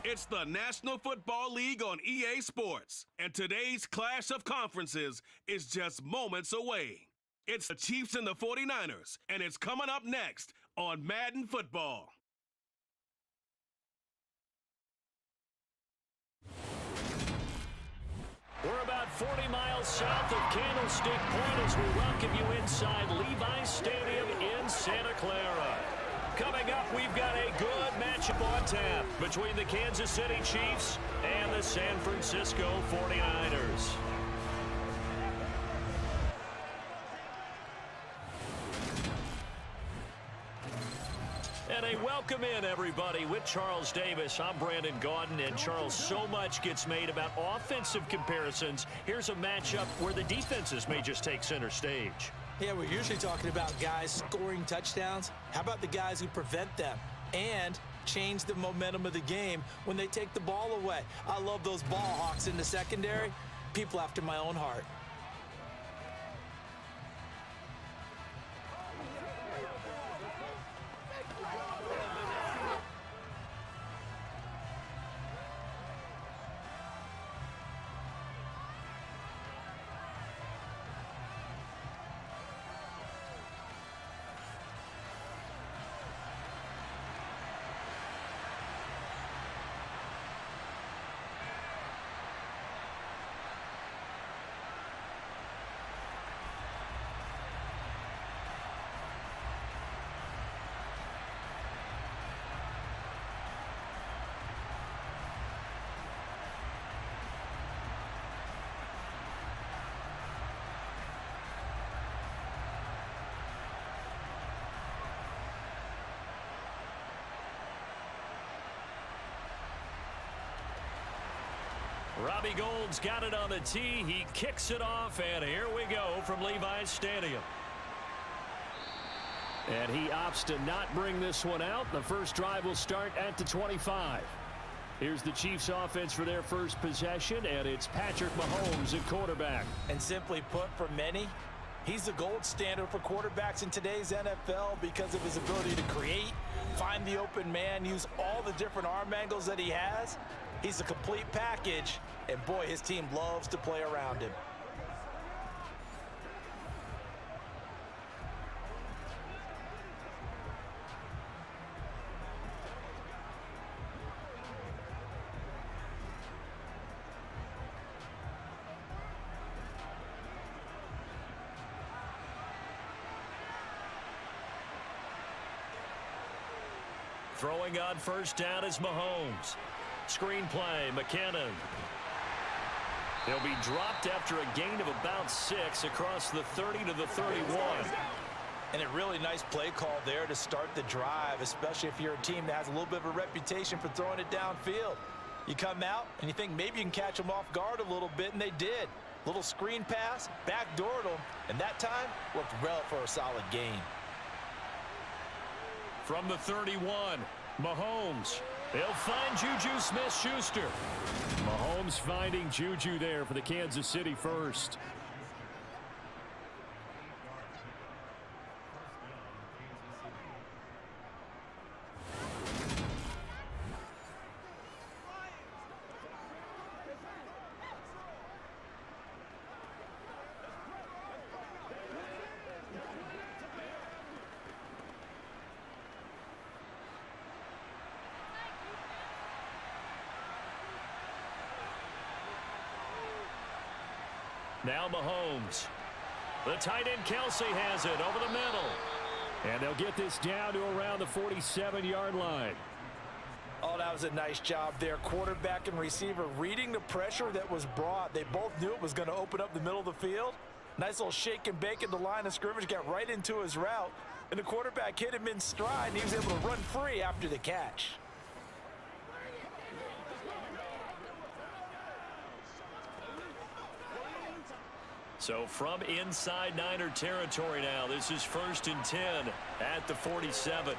It's the National Football League on EA Sports, and today's clash of conferences is just moments away. It's the Chiefs and the 49ers, and it's coming up next on Madden Football. We're about 40 miles south of Candlestick Point as we welcome you inside Levi's Stadium in Santa Clara. Coming up, we've got a good matchup on tap between the Kansas City Chiefs and the San Francisco 49ers. And a welcome in, everybody, with Charles Davis. I'm Brandon Gaudin, and Charles, so much gets made about offensive comparisons. Here's a matchup where the defenses may just take center stage. Yeah, we're usually talking about guys scoring touchdowns. How about the guys who prevent them and change the momentum of the game when they take the ball away? I love those ball hawks in the secondary. People after my own heart. Robbie Gould's got it on the tee. He kicks it off, and here we go from Levi's Stadium. And he opts to not bring this one out. The first drive will start at the 25. Here's the Chiefs offense for their first possession, and it's Patrick Mahomes at quarterback. And simply put, for many, he's the gold standard for quarterbacks in today's NFL because of his ability to create, find the open man, use all the different arm angles that he has. He's a complete package, and boy, his team loves to play around him. Throwing on first down is Mahomes. Screen play, McKinnon. He'll be dropped after a gain of about 6 across the 30 to the 31. And a really nice play call there to start the drive, especially if you're a team that has a little bit of a reputation for throwing it downfield. You come out and you think maybe you can catch them off guard a little bit, and they did. Little screen pass, backdoored them, and that time worked well for a solid gain. From the 31, Mahomes. They'll find Juju Smith-Schuster. Mahomes finding Juju there for the Kansas City first. Now Mahomes. The tight end Kelsey has it over the middle. And they'll get this down to around the 47-yard line. Oh, that was a nice job there. Quarterback and receiver reading the pressure that was brought. They both knew it was going to open up the middle of the field. Nice little shake and bake at the line of scrimmage. Got right into his route. And the quarterback hit him in stride, and he was able to run free after the catch. So from inside Niner territory now, this is 1st and 10 at the 47.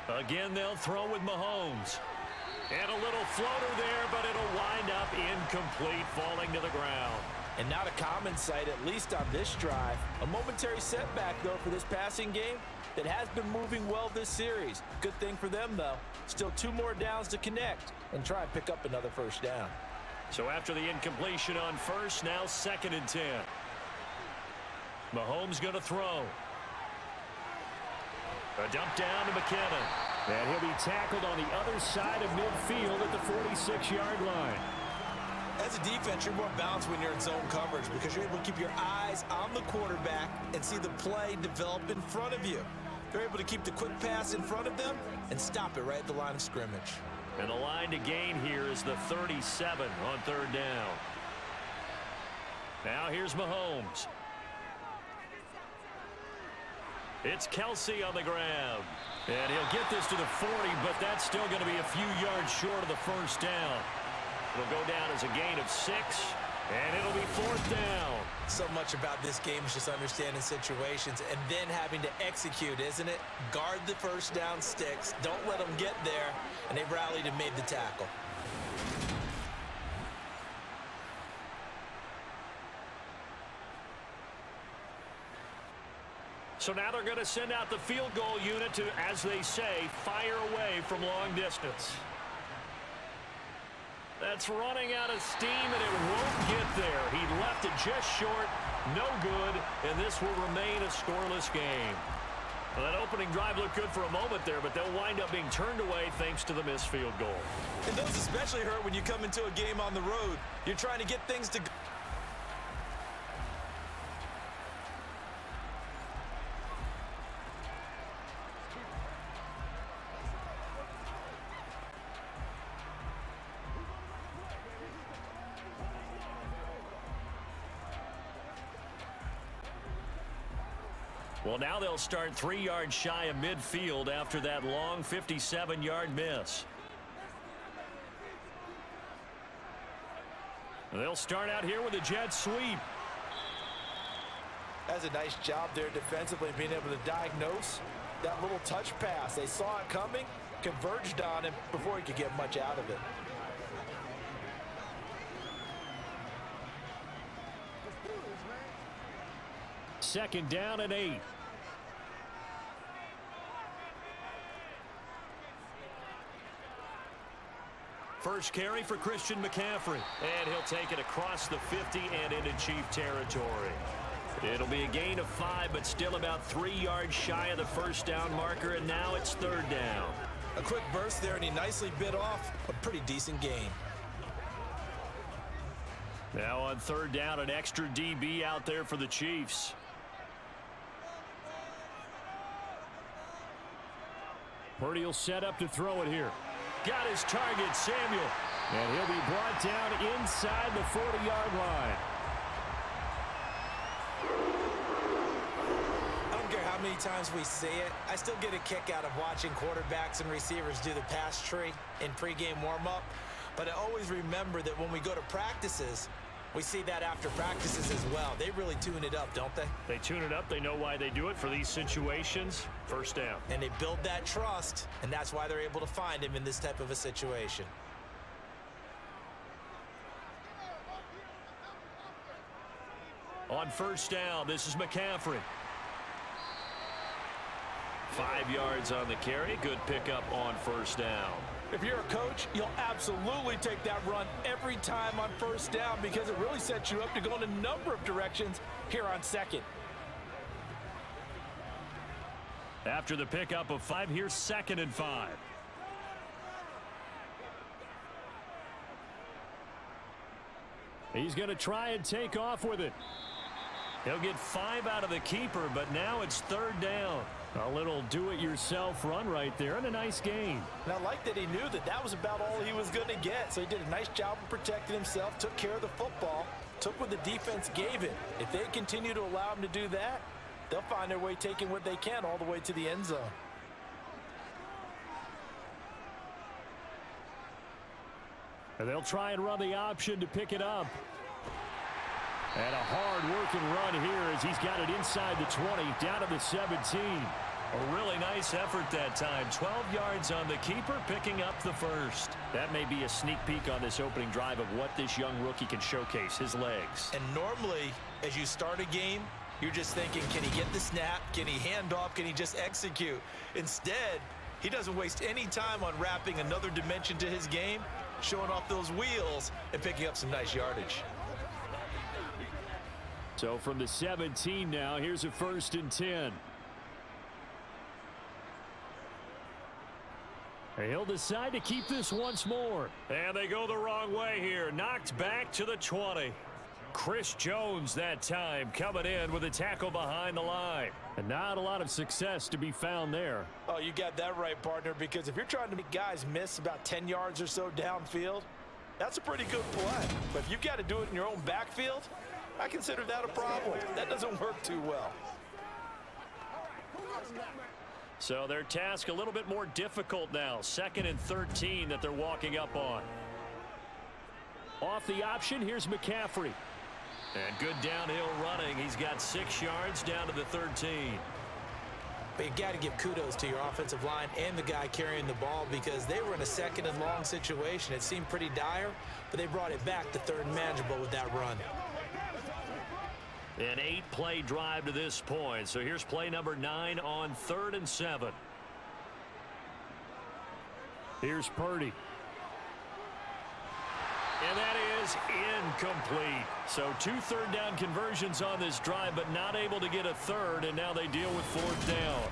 Again, they'll throw with Mahomes. And a little floater there, but it'll wind up incomplete, falling to the ground. And not a common sight, at least on this drive. A momentary setback, though, for this passing game. that has been moving well this series. Good thing for them, though. Still 2 more downs to connect and try and pick up another first down. So after the incompletion on first, now 2nd and 10. Mahomes going to throw. A dump down to McKinnon. And he'll be tackled on the other side of midfield at the 46-yard line. As a defense, you're more balanced when you're in zone coverage because you're able to keep your eyes on the quarterback and see the play develop in front of you. They're able to keep the quick pass in front of them and stop it right at the line of scrimmage. And the line to gain here is the 37 on 3rd down. Now here's Mahomes. It's Kelsey on the ground. And he'll get this to the 40, but that's still going to be a few yards short of the first down. It'll go down as a gain of 6, and it'll be 4th down. So much about this game is just understanding situations and then having to execute, isn't it? Guard the first down sticks. Don't let them get there, and they've rallied and made the tackle. So now they're going to send out the field goal unit to, as they say, fire away from long distance. That's running out of steam, and it won't get there. He left it just short, no good, and this will remain a scoreless game. Well, that opening drive looked good for a moment there, but they'll wind up being turned away thanks to the missed field goal. And those especially hurt when you come into a game on the road. You're trying to get things to go. Well, now they'll start 3 yards shy of midfield after that long 57-yard miss. They'll start out here with a jet sweep. That's a nice job there defensively, being able to diagnose that little touch pass. They saw it coming, converged on him before he could get much out of it. Second down and 8. First carry for Christian McCaffrey. And he'll take it across the 50 and into Chief territory. It'll be a gain of 5, but still about 3 yards shy of the first down marker, and now it's 3rd down. A quick burst there, and he nicely bit off a pretty decent gain. Now on 3rd down, an extra DB out there for the Chiefs. Purdy will set up to throw it here. Got his target, Samuel. And he'll be brought down inside the 40-yard line. I don't care how many times we see it. I still get a kick out of watching quarterbacks and receivers do the pass tree in pregame warm-up. But I always remember that when we go to practices, we see that after practices as well. They really tune it up, don't they? They tune it up. They know why they do it for these situations. First down. And they build that trust, and that's why they're able to find him in this type of a situation. On first down, this is McCaffrey. 5 yards on the carry. Good pickup on first down. If you're a coach, you'll absolutely take that run every time on first down because it really sets you up to go in a number of directions here on 2nd. After the pickup of 5, here's 2nd and 5. He's going to try and take off with it. He'll get 5 out of the keeper, but now it's 3rd down. A little do-it-yourself run right there and a nice gain. And I like that he knew that that was about all he was going to get. So he did a nice job of protecting himself, took care of the football, took what the defense gave it. If they continue to allow him to do that, they'll find their way taking what they can all the way to the end zone. And they'll try and run the option to pick it up. And a hard-working run here as he's got it inside the 20, down to the 17. A really nice effort that time. 12 yards on the keeper, picking up the first. That may be a sneak peek on this opening drive of what this young rookie can showcase, his legs. And normally, as you start a game, You're just thinking, can he get the snap? Can he hand off? Can he just execute? Instead, he doesn't waste any time on wrapping another dimension to his game, showing off those wheels and picking up some nice yardage. So from the 17 now, here's a 1st and 10. He'll decide to keep this once more. And they go the wrong way here. Knocked back to the 20. Chris Jones that time coming in with a tackle behind the line. And not a lot of success to be found there. Oh, you got that right, partner, because if you're trying to make guys miss about 10 yards or so downfield, that's a pretty good play. But if you've got to do it in your own backfield, I consider that a problem. That doesn't work too well. So their task a little bit more difficult now. 2nd and 13 that they're walking up on. Off the option, here's McCaffrey. And good downhill running. He's got 6 yards down to the 13. But you got to give kudos to your offensive line and the guy carrying the ball because they were in a 2nd and long situation. It seemed pretty dire, but they brought it back to 3rd and manageable with that run. An 8-play drive to this point. So here's play number 9 on 3rd and 7. Here's Purdy. And that is incomplete. So 2 third-down conversions on this drive, but not able to get a third, and now they deal with 4th down.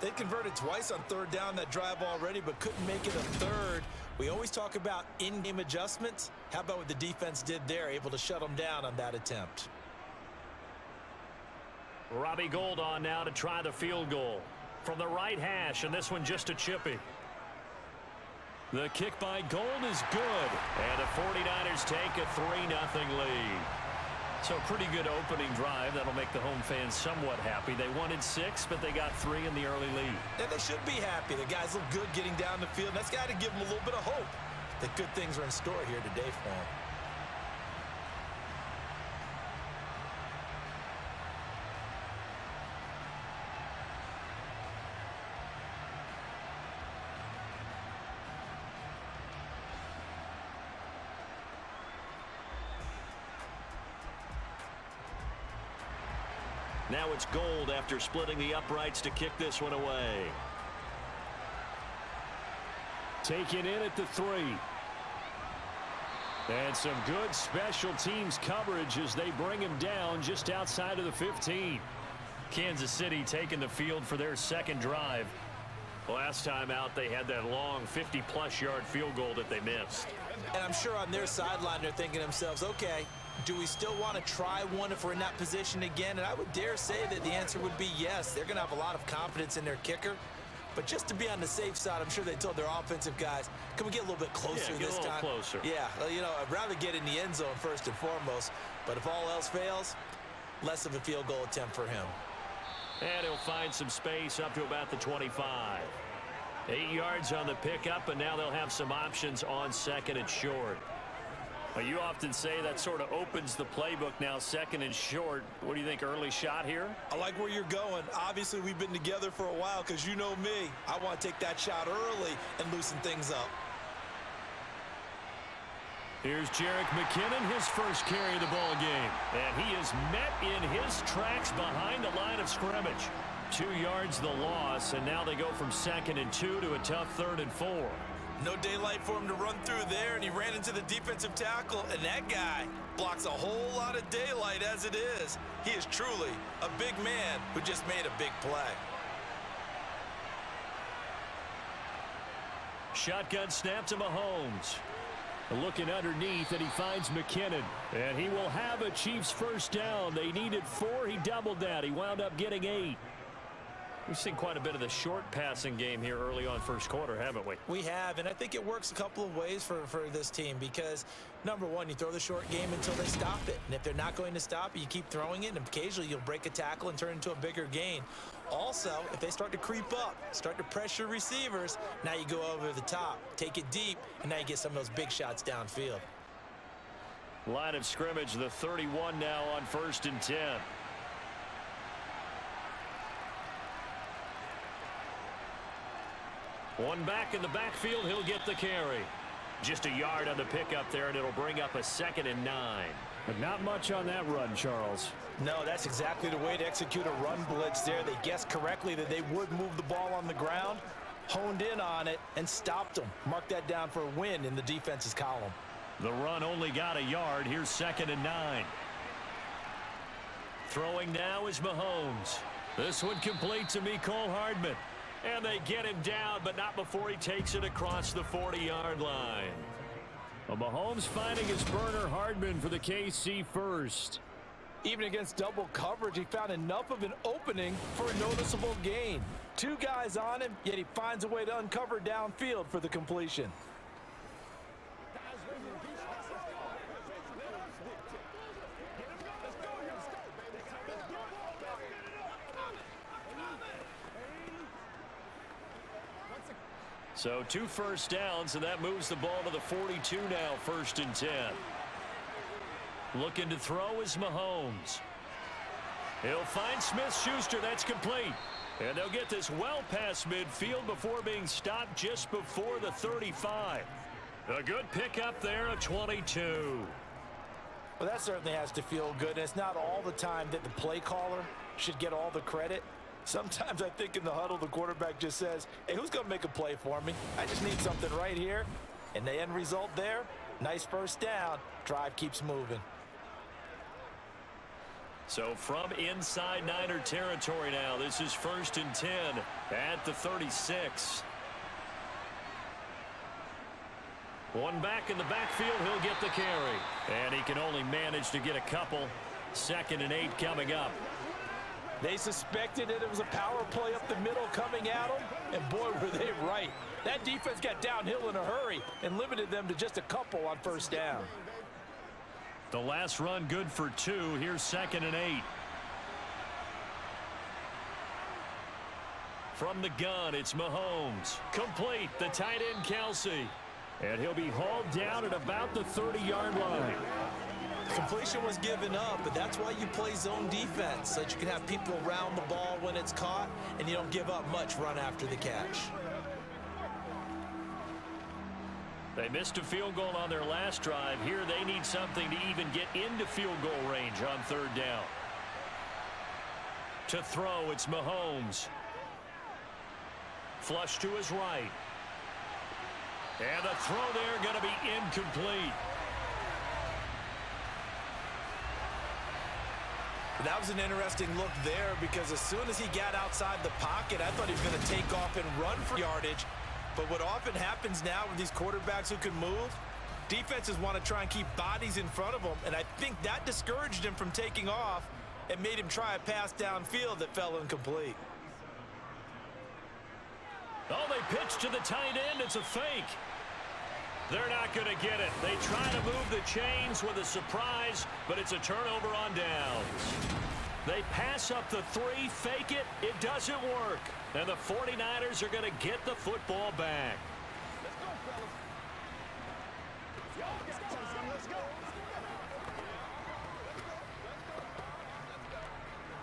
They converted twice on 3rd down that drive already, but couldn't make it a third. We always talk about in-game adjustments. How about what the defense did there, able to shut them down on that attempt? Robbie Gould on now to try the field goal. From the right hash, and this one just a chippy. The kick by Gould is good. And the 49ers take a 3-0 lead. So pretty good opening drive. That'll make the home fans somewhat happy. They wanted 6, but they got 3 in the early lead. And they should be happy. The guys look good getting down the field. That's got to give them a little bit of hope that good things are in store here today for them. Now it's Gould after splitting the uprights to kick this one away. Taken in at the 3. And some good special teams coverage as they bring him down just outside of the 15. Kansas City taking the field for their 2nd drive. Last time out, they had that long 50-plus yard field goal that they missed. And I'm sure on their sideline they're thinking to themselves, okay, do we still want to try one if we're in that position again? And I would dare say that the answer would be yes. They're going to have a lot of confidence in their kicker. But just to be on the safe side, I'm sure they told their offensive guys, can we get a little bit closer this time? Get a little closer. Yeah, you know, I'd rather get in the end zone first and foremost. But if all else fails, less of a field goal attempt for him. And he'll find some space up to about the 25. 8 yards on the pickup, and now they'll have some options on 2nd and short. Well, you often say that sort of opens the playbook now, 2nd and short. What do you think, early shot here? I like where you're going. Obviously, we've been together for a while because you know me. I want to take that shot early and loosen things up. Here's Jerick McKinnon, his first carry of the ball game. And he is met in his tracks behind the line of scrimmage. 2 yards the loss, and now they go from 2nd and 2 to a tough 3rd and 4. No daylight for him to run through there, and he ran into the defensive tackle, and that guy blocks a whole lot of daylight as it is. He is truly a big man who just made a big play. Shotgun snap to Mahomes. Looking underneath, and he finds McKinnon. And he will have a Chiefs 1st down. They needed 4. He doubled that. He wound up getting 8. We've seen quite a bit of the short passing game here early on 1st quarter, haven't we? We have, and I think it works a couple of ways for this team because, number one, you throw the short game until they stop it. And if they're not going to stop it, you keep throwing it, and occasionally you'll break a tackle and turn it into a bigger gain. Also, if they start to creep up, start to pressure receivers, now you go over the top, take it deep, and now you get some of those big shots downfield. Line of scrimmage, the 31 now on 1st and 10. One back in the backfield, he'll get the carry. Just a yard on the pickup there, and it'll bring up a 2nd and 9. But not much on that run, Charles. No, that's exactly the way to execute a run blitz there. They guessed correctly that they would move the ball on the ground, honed in on it, and stopped them. Mark that down for a win in the defense's column. The run only got a yard. Here's 2nd and 9. Throwing now is Mahomes. This one complete to Mecole Hardman. And they get him down, but not before he takes it across the 40-yard line. Well, Mahomes finding his burner Hardman for the KC first. Even against double coverage, he found enough of an opening for a noticeable gain. 2 guys on him, yet he finds a way to uncover downfield for the completion. So 2 first downs, and that moves the ball to the 42 now, 1st and 10. Looking to throw is Mahomes. He'll find Smith-Schuster. That's complete. And they'll get this well past midfield before being stopped just before the 35. A good pickup there, a 22. Well, that certainly has to feel good. And it's not all the time that the play caller should get all the credit. Sometimes I think in the huddle, the quarterback just says, hey, who's going to make a play for me? I just need something right here. And the end result there, nice first down. Drive keeps moving. So from inside Niner territory now, this is 1st and 10 at the 36. One back in the backfield, he'll get the carry. And he can only manage to get a couple. 2nd and 8 coming up. They suspected that it was a power play up the middle coming at them, and boy, were they right. That defense got downhill in a hurry and limited them to just a couple on 1st down. The last run good for 2. Here's 2nd and 8. From the gun, it's Mahomes. Complete, the tight end Kelsey. And he'll be hauled down at about the 30-yard line. Completion was given up, but that's why you play zone defense, so that you can have people around the ball when it's caught, and you don't give up much run after the catch. They missed a field goal on their last drive. Here they need something to even get into field goal range on 3rd down. To throw, it's Mahomes. Flush to his right. And the throw there going to be incomplete. That was an interesting look there because as soon as he got outside the pocket, I thought he was going to take off and run for yardage. But what often happens now with these quarterbacks who can move, defenses want to try and keep bodies in front of them, and I think that discouraged him from taking off and made him try a pass downfield that fell incomplete. Oh, they pitch to the tight end. It's a fake. They're not going to get it. They try to move the chains with a surprise, but it's a turnover on downs. They pass up the 3, fake it. It doesn't work. And the 49ers are going to get the football back. Let's go, fellas. Y'all got time. Let's go.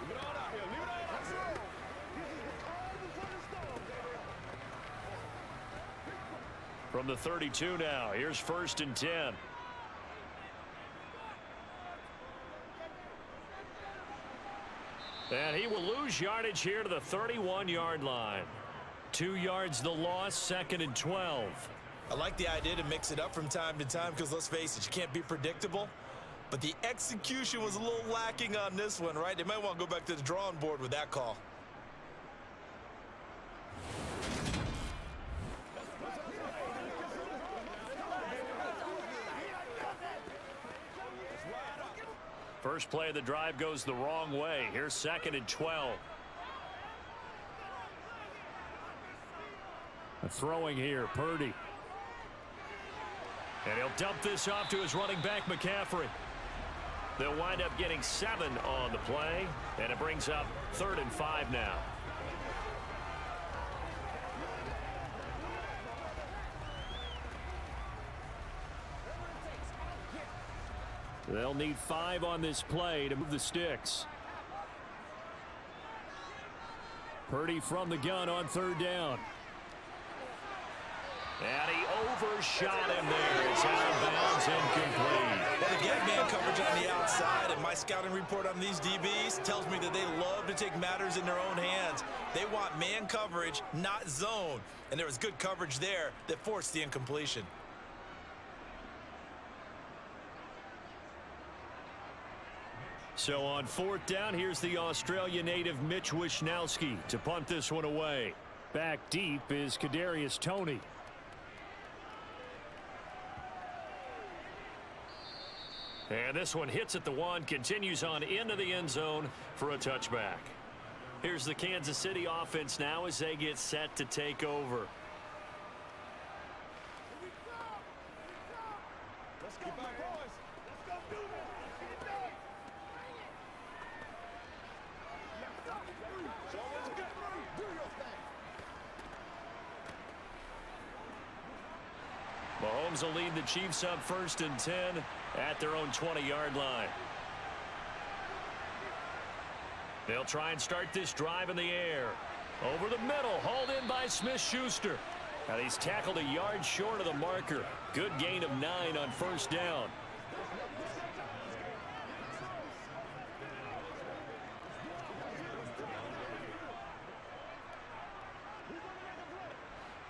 Leave it all out here. Leave it all out here. From the 32 now, here's 1st and 10. And he will lose yardage here to the 31-yard line. 2 yards the loss, 2nd and 12. I like the idea to mix it up from time to time because, let's face it, you can't be predictable. But the execution was a little lacking on this one, right? They might want to go back to the drawing board with that call. First play of the drive goes the wrong way. Here's 2nd and 12. Throwing here, Purdy. And he'll dump this off to his running back, McCaffrey. They'll wind up getting 7 on the play, and it brings up 3rd and 5 now. They'll need 5 on this play to move the sticks. Purdy from the gun on 3rd down. And he overshot him there. It's out of bounds, incomplete. Well, they get man coverage on the outside, and my scouting report on these DBs tells me that they love to take matters in their own hands. They want man coverage, not zone. And there was good coverage there that forced the incompletion. So on fourth down, here's the Australia native Mitch Wishnowsky to punt this one away. Back deep is Kadarius Toney. And this one hits at the one, continues on into the end zone for a touchback. Here's the Kansas City offense now as they get set to take over. Let's keep our boys. Let's go do this. Show what's good. Do your thing. Mahomes will lead the Chiefs up 1st and 10 at their own 20-yard line. They'll try and start this drive in the air. Over the middle, hauled in by Smith-Schuster. And he's tackled a yard short of the marker. Good gain of 9 on 1st down.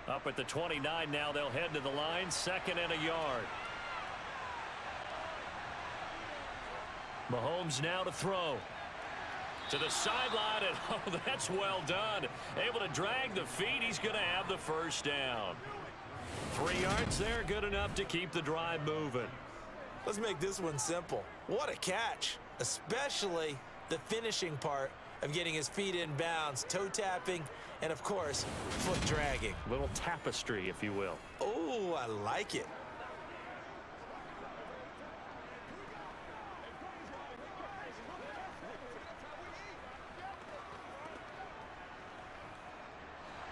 Up at the 29 now, they'll head to the line, 2nd and a yard. Mahomes now to throw. To the sideline, and oh, that's well done. Able to drag the feet. He's going to have the 1st down. 3 yards there, good enough to keep the drive moving. Let's make this one simple. What a catch, especially the finishing part of getting his feet in bounds, toe tapping, and of course, foot dragging. Little tapestry, if you will. Oh, I like it.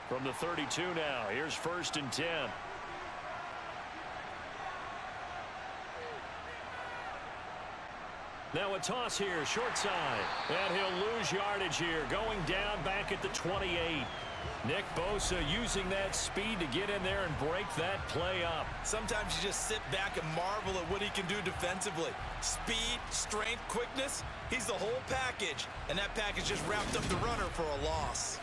From the 32 now, here's 1st and 10. Now a toss here, short side. And he'll lose yardage here, going down back at the 28. Nick Bosa using that speed to get in there and break that play up. Sometimes you just sit back and marvel at what he can do defensively. Speed, strength, quickness, he's the whole package. And that package just wrapped up the runner for a loss.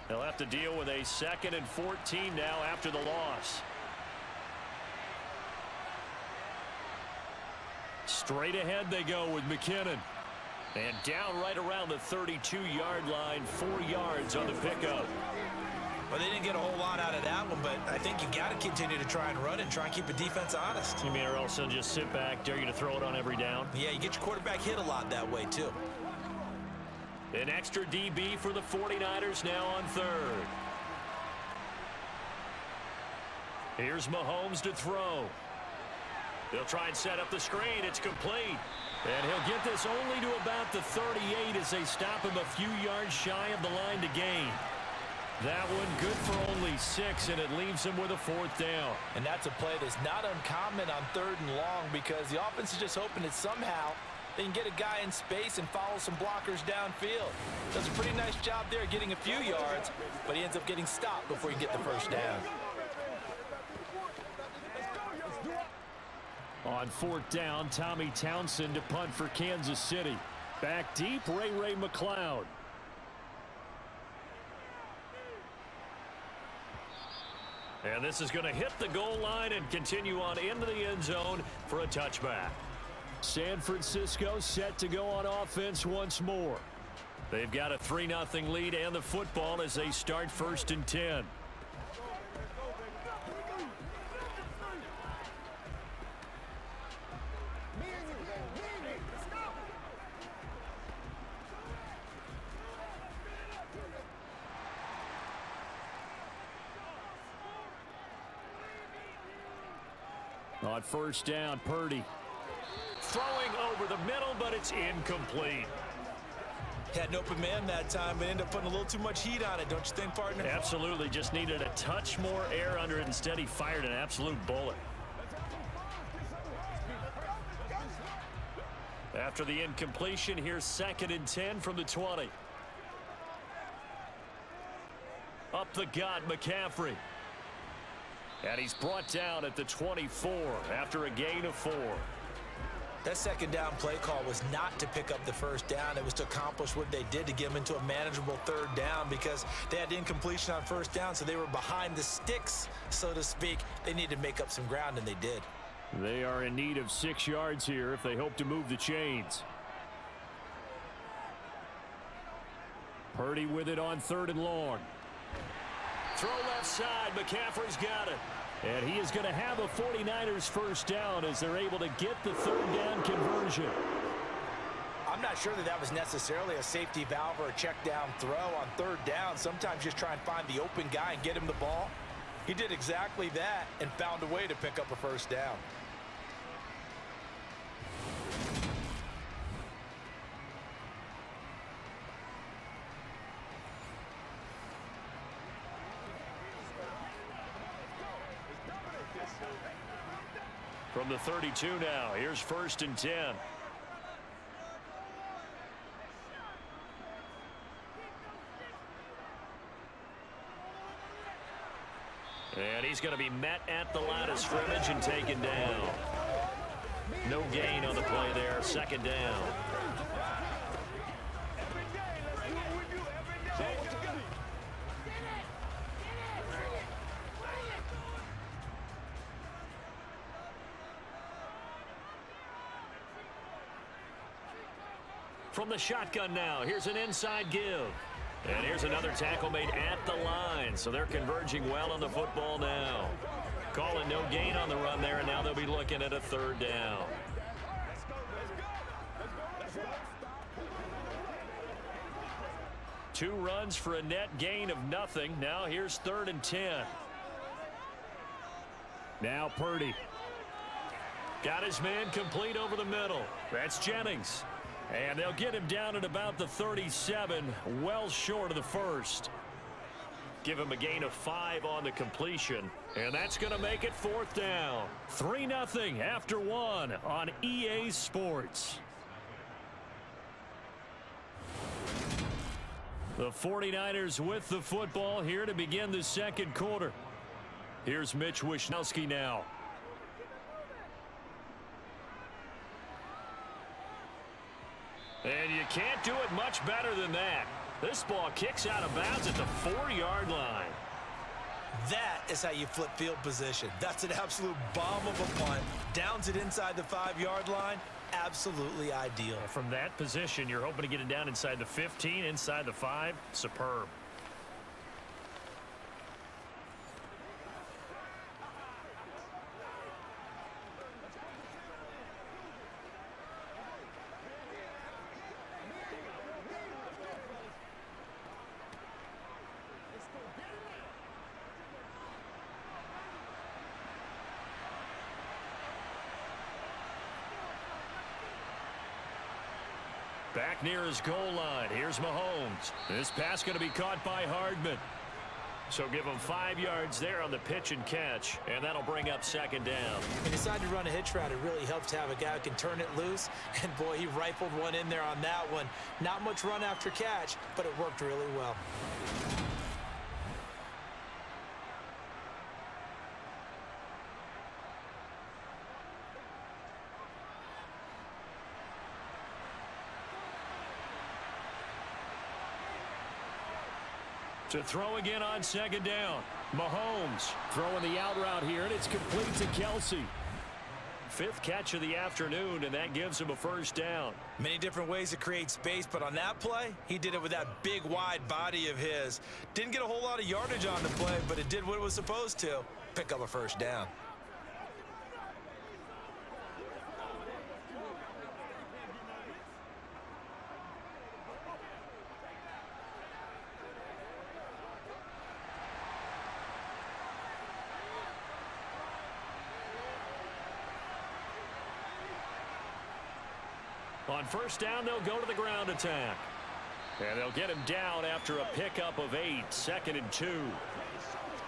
They'll have to deal with a 2nd and 14 now after the loss. Straight ahead they go with McKinnon. And down right around the 32-yard line, 4 yards on the pickup. Well, they didn't get a whole lot out of that one, but I think you got to continue to try and run and try and keep the defense honest. You mean, or else they'll just sit back, dare you to throw it on every down? Yeah, you get your quarterback hit a lot that way, too. An extra DB for the 49ers now on 3rd. Here's Mahomes to throw. They'll try and set up the screen. It's complete. And he'll get this only to about the 38 as they stop him a few yards shy of the line to gain. That one good for only 6, and it leaves him with a 4th down. And that's a play that's not uncommon on 3rd and long because the offense is just hoping that somehow they can get a guy in space and follow some blockers downfield. Does a pretty nice job there getting a few yards, but he ends up getting stopped before he can get the 1st down. On 4th down, Tommy Townsend to punt for Kansas City. Back deep, Ray McLeod. And this is going to hit the goal line and continue on into the end zone for a touchback. San Francisco set to go on offense once more. They've got a 3-0 lead and the football as they start 1st and 10. On 1st down, Purdy. Throwing over the middle, but it's incomplete. Had an open man that time, but ended up putting a little too much heat on it, don't you think, partner? Absolutely. Just needed a touch more air under it. Instead, he fired an absolute bullet. After the incompletion, here's 2nd and 10 from the 20. Up the gut, McCaffrey. And he's brought down at the 24 after a gain of 4. That 2nd down play call was not to pick up the 1st down. It was to accomplish what they did to get them into a manageable 3rd down because they had incompletion on 1st down, so they were behind the sticks, so to speak. They needed to make up some ground, and they did. They are in need of 6 yards here if they hope to move the chains. Purdy with it on 3rd and long. Throw left side. McCaffrey's got it. And he is going to have a 49ers 1st down as they're able to get the 3rd down conversion. I'm not sure that was necessarily a safety valve or a check down throw on 3rd down. Sometimes just try and find the open guy and get him the ball. He did exactly that and found a way to pick up a 1st down. From the 32 now, here's 1st and 10. And he's going to be met at the line of scrimmage and taken down. No gain on the play there, 2nd down. From the shotgun now, here's an inside give. And here's another tackle made at the line, so they're converging well on the football now. Calling no gain on the run there, and now they'll be looking at a 3rd down. Two runs for a net gain of nothing. Now here's 3rd and 10. Now Purdy. Got his man complete over the middle. That's Jennings. And they'll get him down at about the 37, well short of the 1st. Give him a gain of 5 on the completion, and that's going to make it 4th down. 3-0 after 1 on EA Sports. The 49ers with the football here to begin the 2nd quarter. Here's Mitch Wishnowski now. And you can't do it much better than that. This ball kicks out of bounds at the 4-yard line. That is how you flip field position. That's an absolute bomb of a punt. Downs it inside the 5-yard line. Absolutely ideal. From that position, you're hoping to get it down inside the 15, inside the 5. Superb. Back near his goal line. Here's Mahomes. This pass going to be caught by Hardman. So give him 5 yards there on the pitch and catch, and that'll bring up 2nd down. He decided to run a hitch route. It really helps to have a guy who can turn it loose. And, boy, he rifled one in there on that one. Not much run after catch, but it worked really well. To throw again on 2nd down. Mahomes throwing the out route here, and it's complete to Kelsey. 5th catch of the afternoon, and that gives him a 1st down. Many different ways to create space, but on that play, he did it with that big, wide body of his. Didn't get a whole lot of yardage on the play, but it did what it was supposed to. Pick up a 1st down. On 1st down, they'll go to the ground attack. And they'll get him down after a pickup of 8, 2nd and 2.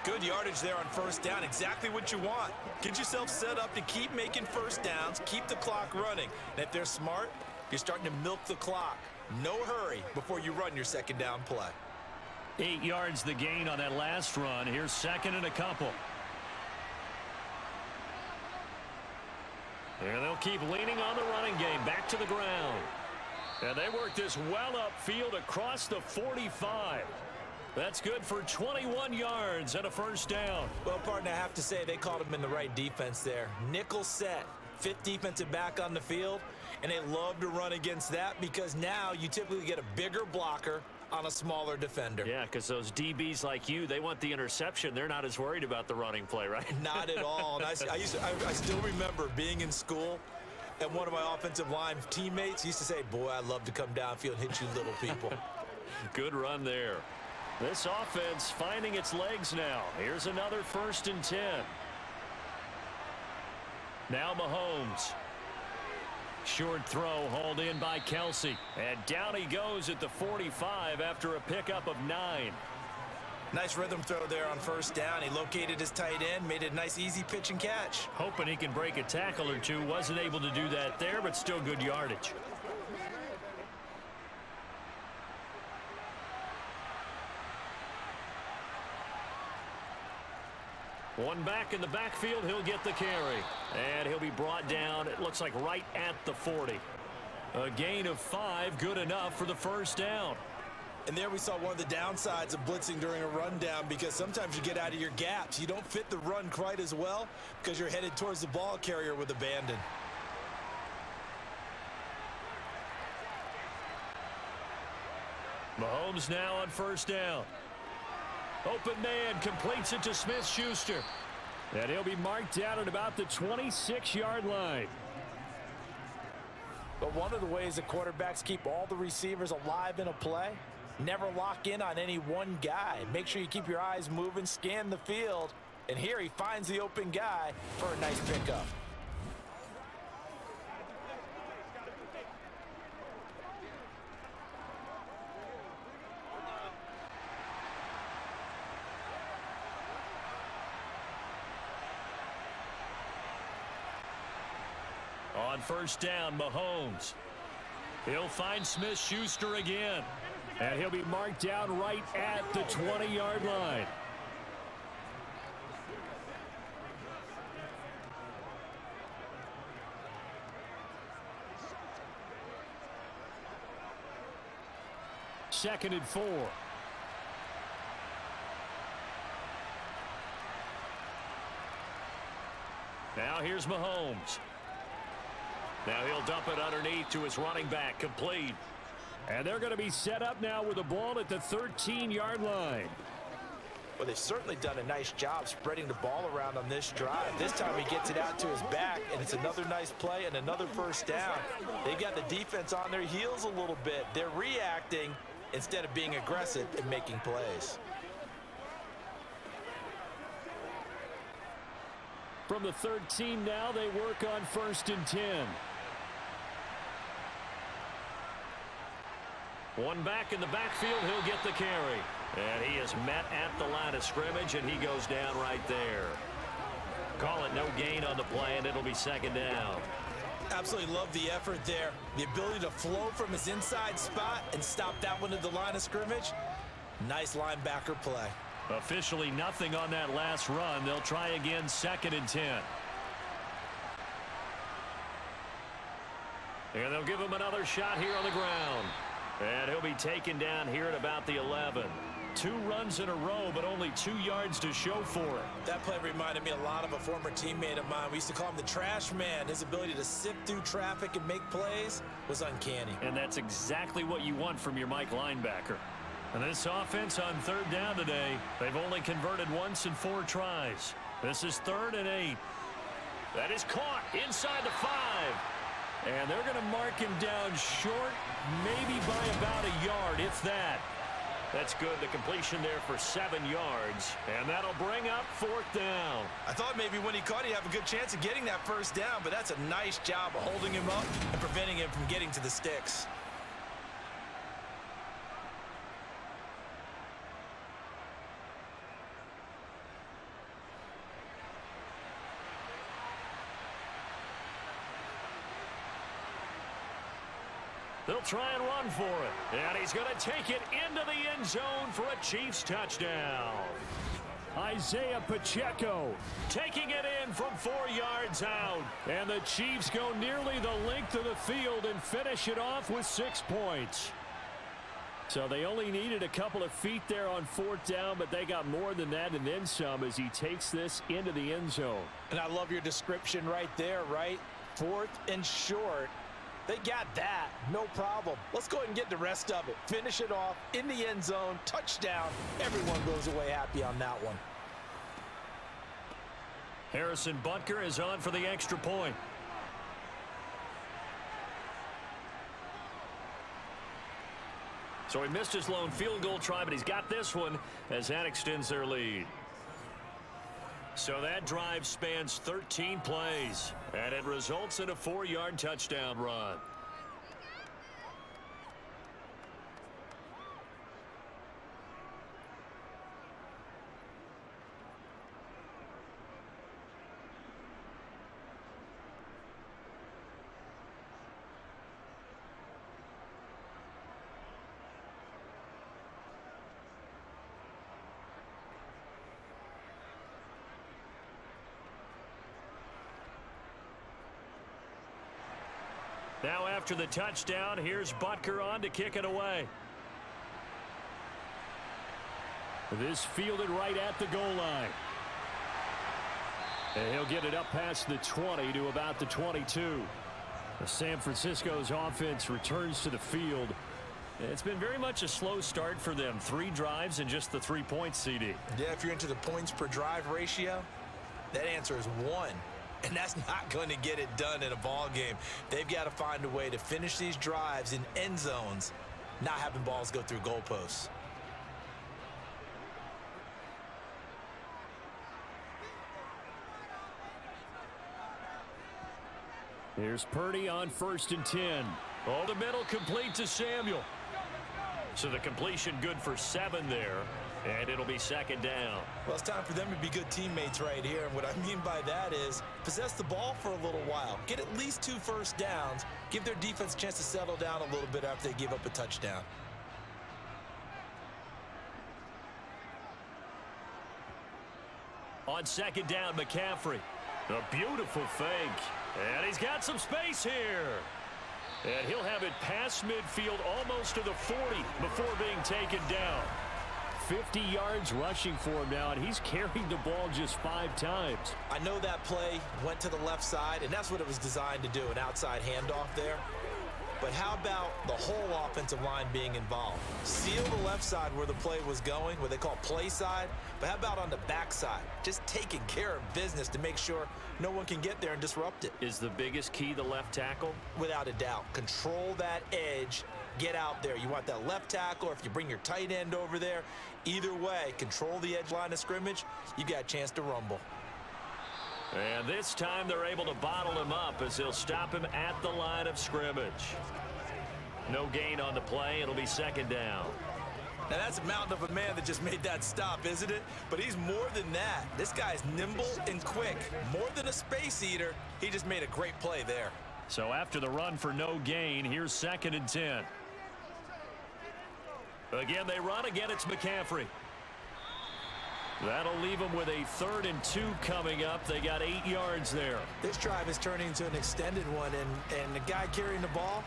Good yardage there on 1st down. Exactly what you want. Get yourself set up to keep making 1st downs, keep the clock running. And if they're smart, You're starting to milk the clock. No hurry before you run your second down play. 8 yards the gain on that last run. Here's second and a couple. And they'll keep leaning on the running game. Back to the ground. And they work this well upfield across the 45. That's good for 21 yards and a first down. Well, partner, I have to say they called him in the right defense there. Nickel set, 5th defensive back on the field, and they love to run against that because now you typically get a bigger blocker on a smaller defender. Yeah, because those DBs like you, they want the interception. They're not as worried about the running play, right? Not at all. And I still remember being in school, and one of my offensive line teammates used to say, boy, I'd love to come downfield and hit you little people. Good run there. This offense finding its legs now. Here's another 1st and 10. Now Mahomes. Short throw hauled in by Kelsey. And down he goes at the 45 after a pickup of 9. Nice rhythm throw there on first down. He located his tight end, made a nice easy pitch and catch. Hoping he can break a tackle or two. Wasn't able to do that there, but still good yardage. One back in the backfield, he'll get the carry. And he'll be brought down, it looks like right at the 40. A gain of 5, good enough for the first down. And there we saw one of the downsides of blitzing during a rundown because sometimes you get out of your gaps. You don't fit the run quite as well because you're headed towards the ball carrier with abandon. Mahomes now on first down. Open man completes it to Smith-Schuster. And he'll be marked down at about the 26-yard line. But one of the ways that quarterbacks keep all the receivers alive in a play, never lock in on any one guy. Make sure you keep your eyes moving, scan the field. And here he finds the open guy for a nice pickup. On first down, Mahomes. He'll find Smith-Schuster again. And he'll be marked down right at the 20-yard line. Second and 4. Now here's Mahomes. Now he'll dump it underneath to his running back, complete. And they're going to be set up now with the ball at the 13-yard line. Well, they've certainly done a nice job spreading the ball around on this drive. This time he gets it out to his back, and it's another nice play and another first down. They've got the defense on their heels a little bit. They're reacting instead of being aggressive and making plays. From the 13 now, they work on 1st and 10. One back in the backfield, he'll get the carry. And he is met at the line of scrimmage, and he goes down right there. Call it no gain on the play, and it'll be second down. Absolutely love the effort there. The ability to flow from his inside spot and stop that one at the line of scrimmage. Nice linebacker play. Officially nothing on that last run. They'll try again, 2nd and 10. And they'll give him another shot here on the ground. And he'll be taken down here at about the 11. 2 runs in a row, but only 2 yards to show for it. That play reminded me a lot of a former teammate of mine. We used to call him the trash man. His ability to sift through traffic and make plays was uncanny. And that's exactly what you want from your Mike linebacker. And this offense on 3rd down today, they've only converted once in 4 tries. This is 3rd and 8. That is caught inside the 5. And they're going to mark him down short, maybe by about a yard, if that. That's good. The completion there for 7 yards. And that'll bring up 4th down. I thought maybe when he caught, he'd have a good chance of getting that first down, but that's a nice job of holding him up and preventing him from getting to the sticks. They'll try and run for it. And he's going to take it into the end zone for a Chiefs touchdown. Isaiah Pacheco taking it in from 4 yards out. And the Chiefs go nearly the length of the field and finish it off with 6 points. So they only needed a couple of feet there on 4th down, but they got more than that and then some as he takes this into the end zone. And I love your description right there, right? 4th and short. They got that. No problem. Let's go ahead and get the rest of it. Finish it off in the end zone. Touchdown. Everyone goes away happy on that one. Harrison Butker is on for the extra point. So he missed his lone field goal try, but he's got this one as that extends their lead. So that drive spans 13 plays, and it results in a 4-yard touchdown run. Now after the touchdown, here's Butker on to kick it away. This fielded right at the goal line. And he'll get it up past the 20 to about the 22. San Francisco's offense returns to the field. It's been very much a slow start for them. 3 drives and just the 3 points, CD. Yeah, if you're into the points per drive ratio, that answer is 1. And that's not going to get it done in a ball game. They've got to find a way to finish these drives in end zones, not having balls go through goalposts. Here's Purdy on 1st and 10. Oh, the middle complete to Samuel. So the completion good for 7 there. And it'll be 2nd down. Well, it's time for them to be good teammates right here. And what I mean by that is possess the ball for a little while. Get at least 2 first downs. Give their defense a chance to settle down a little bit after they give up a touchdown. On 2nd down, McCaffrey. A beautiful fake. And he's got some space here. And he'll have it past midfield almost to the 40 before being taken down. 50 yards rushing for him now, and he's carried the ball just 5 times. I know that play went to the left side, and that's what it was designed to do, an outside handoff there. But how about the whole offensive line being involved? Seal the left side where the play was going, what they call play side, but how about on the back side? Just taking care of business to make sure no one can get there and disrupt it. Is the biggest key the left tackle? Without a doubt. Control that edge. Get out there. You want that left tackle, or if you bring your tight end over there, either way, control the edge line of scrimmage, you got a chance to rumble. And this time they're able to bottle him up as they'll stop him at the line of scrimmage. No gain on the play. It'll be 2nd down. Now that's a mountain of a man that just made that stop, isn't it? But he's more than that. This guy's nimble and quick. More than a space eater. He just made a great play there. So after the run for no gain, here's 2nd and 10. Again, they run. Again, it's McCaffrey. That'll leave them with a 3rd and 2 coming up. They got 8 yards there. This drive is turning into an extended one, and the guy carrying the ball,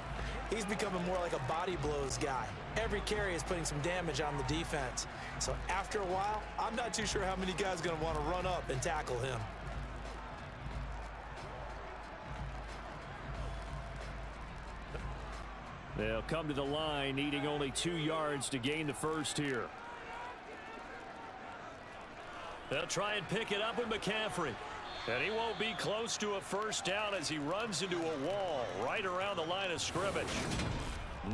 he's becoming more like a body blows guy. Every carry is putting some damage on the defense. So after a while, I'm not too sure how many guys are going to want to run up and tackle him. They'll come to the line, needing only 2 yards to gain the first here. They'll try and pick it up with McCaffrey. And he won't be close to a first down as he runs into a wall right around the line of scrimmage.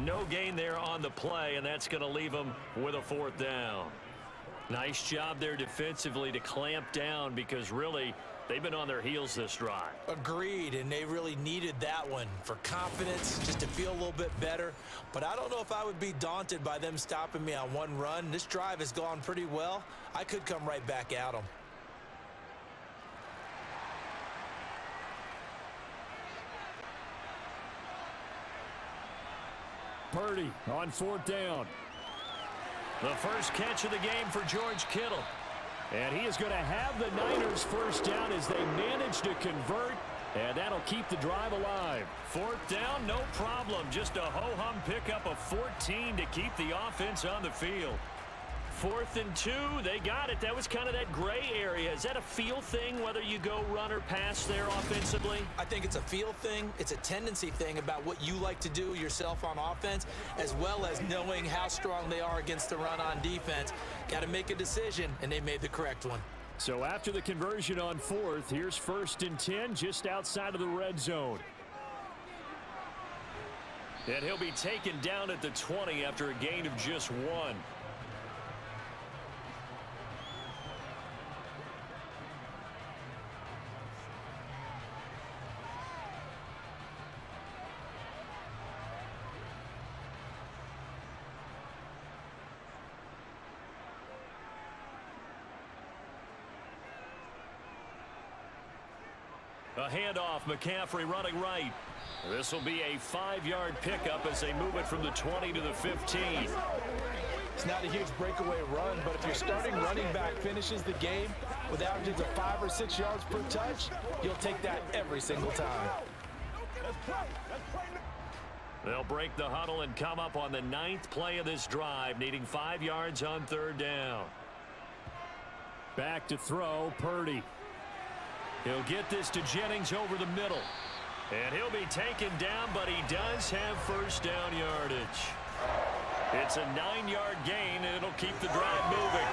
No gain there on the play, and that's going to leave him with a 4th down. Nice job there defensively to clamp down because really they've been on their heels this drive. Agreed, and they really needed that one for confidence, just to feel a little bit better. But I don't know if I would be daunted by them stopping me on one run. This drive has gone pretty well. I could come right back at them. Purdy on 4th down. The first catch of the game for George Kittle. And he is going to have the Niners first down as they manage to convert. And that'll keep the drive alive. 4th down, no problem. Just a ho-hum pickup of 14 to keep the offense on the field. 4th and 2, they got it. That was kind of that gray area. Is that a feel thing, whether you go run or pass there offensively? I think it's a feel thing. It's a tendency thing about what you like to do yourself on offense, as well as knowing how strong they are against the run on defense. Got to make a decision, and they made the correct one. So after the conversion on 4th, here's 1st and 10 just outside of the red zone. And he'll be taken down at the 20 after a gain of just 1. A handoff, McCaffrey running right. This will be a 5-yard pickup as they move it from the 20 to the 15. It's not a huge breakaway run, but if your starting running back finishes the game with averages of 5 or 6 yards per touch, you'll take that every single time. They'll break the huddle and come up on the 9th play of this drive, needing 5 yards on 3rd down. Back to throw, Purdy. He'll get this to Jennings over the middle. And he'll be taken down, but he does have first down yardage. It's a 9-yard gain, and it'll keep the drive moving.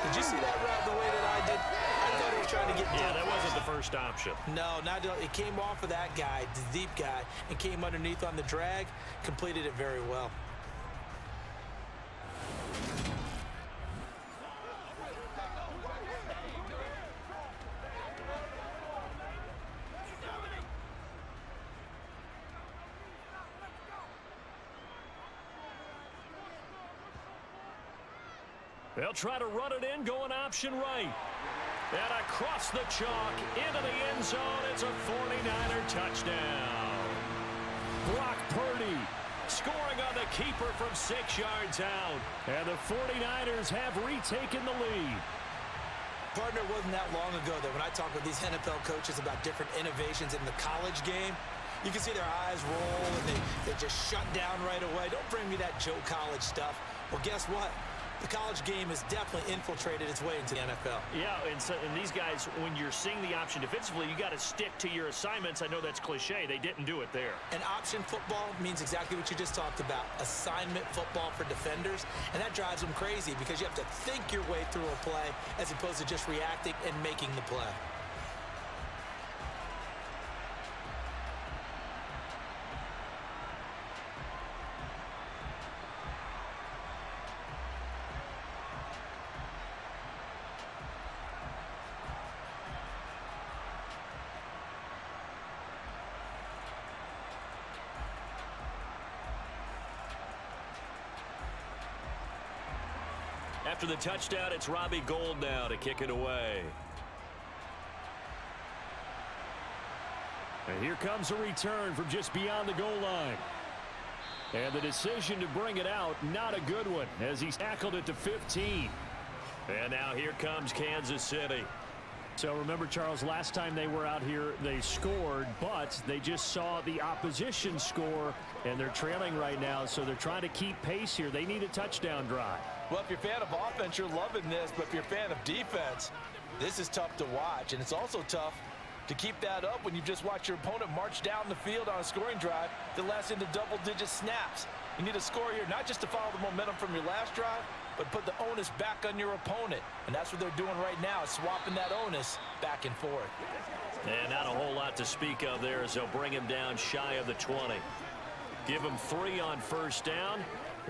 Did you see that route the way that I did? I thought he was trying to get deep. Yeah, that wasn't the first option. No, it came off of that guy, the deep guy, and came underneath on the drag. Completed it very well. They'll try to run it in, going option right. And across the chalk, into the end zone. It's a 49er touchdown. Brock Purdy scoring on the keeper from 6 yards out. And the 49ers have retaken the lead. Partner, wasn't that long ago that when I talk with these NFL coaches about different innovations in the college game, you can see their eyes roll and they just shut down right away. Don't bring me that Joe College stuff. Well, guess what? The college game has definitely infiltrated its way into the NFL. Yeah, and these guys, when you're seeing the option defensively, you got to stick to your assignments. I know that's cliche. They didn't do it there. And option football means exactly what you just talked about, assignment football for defenders. And that drives them crazy because you have to think your way through a play as opposed to just reacting and making the play. After the touchdown, it's Robbie Gould now to kick it away. And here comes a return from just beyond the goal line. And the decision to bring it out, not a good one, as he's tackled it to 15. And now here comes Kansas City. So remember, Charles, last time they were out here, they scored, but they just saw the opposition score, and they're trailing right now, so they're trying to keep pace here. They need a touchdown drive. Well, if you're a fan of offense, you're loving this, but if you're a fan of defense, this is tough to watch, and it's also tough to keep that up when you just watch your opponent march down the field on a scoring drive that lasts into double-digit snaps. You need a score here, not just to follow the momentum from your last drive, but put the onus back on your opponent. And that's what they're doing right now, swapping that onus back and forth. And not a whole lot to speak of there as they'll bring him down shy of the 20. Give him 3 on first down.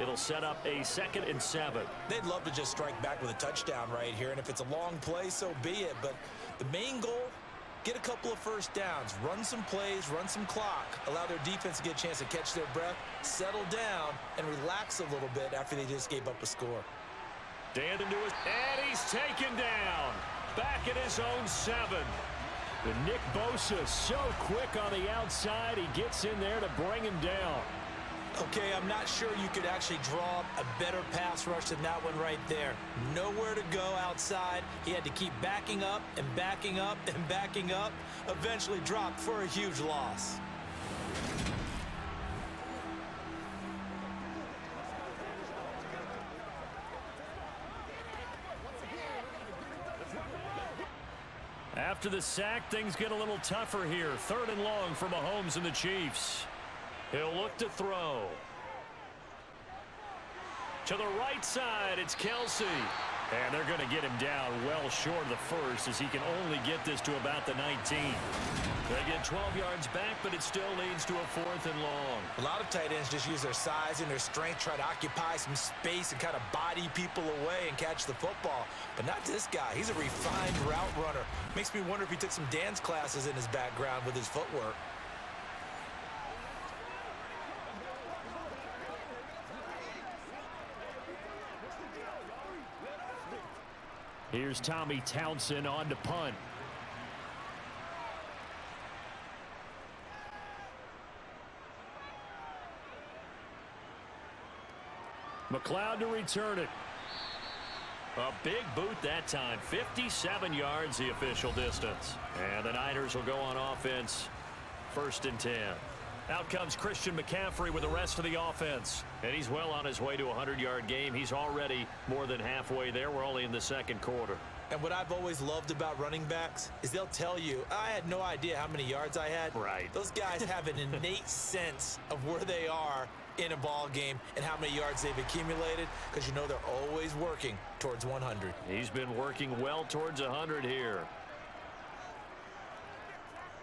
It'll set up a 2nd and 7. They'd love to just strike back with a touchdown right here, and if it's a long play, so be it. But the main goal, get a couple of first downs, run some plays, run some clock, allow their defense to get a chance to catch their breath, settle down, and relax a little bit after they just gave up a score. Dan into his, and he's taken down. Back at his own 7. And Nick Bosa so quick on the outside, he gets in there to bring him down. Okay, I'm not sure you could actually draw up a better pass rush than that one right there. Nowhere to go outside. He had to keep backing up and backing up and backing up. Eventually dropped for a huge loss. After the sack, things get a little tougher here. 3rd and long for Mahomes and the Chiefs. He'll look to throw. To the right side, it's Kelsey. And they're going to get him down well short of the first as he can only get this to about the 19. They get 12 yards back, but it still leads to a 4th and long. A lot of tight ends just use their size and their strength, try to occupy some space and kind of body people away and catch the football. But not this guy. He's a refined route runner. Makes me wonder if he took some dance classes in his background with his footwork. Here's Tommy Townsend on to punt. McLeod to return it. A big boot that time. 57 yards the official distance. And the Niners will go on offense. 1st and 10. Out comes Christian McCaffrey with the rest of the offense. And he's well on his way to a 100-yard game. He's already more than halfway there. We're only in the 2nd quarter. And what I've always loved about running backs is they'll tell you, I had no idea how many yards I had. Right. Those guys have an innate sense of where they are in a ball game and how many yards they've accumulated, because you know they're always working towards 100. He's been working well towards 100 here.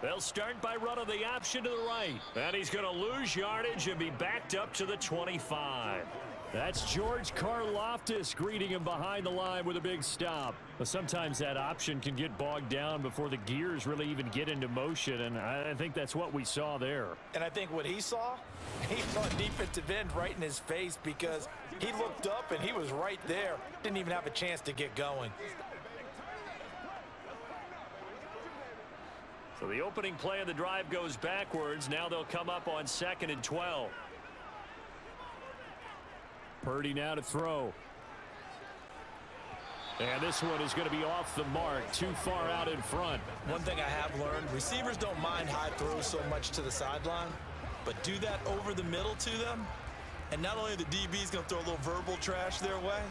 They'll start by running the option to the right. And he's going to lose yardage and be backed up to the 25. That's George Karlaftis greeting him behind the line with a big stop. But sometimes that option can get bogged down before the gears really even get into motion, and I think that's what we saw there. And I think what he saw a defensive end right in his face, because he looked up and he was right there. Didn't even have a chance to get going. So the opening play of the drive goes backwards. Now they'll come up on 2nd and 12. Purdy now to throw. And this one is going to be off the mark, too far out in front. One thing I have learned, receivers don't mind high throws so much to the sideline, but do that over the middle to them, and not only are the DBs going to throw a little verbal trash their way,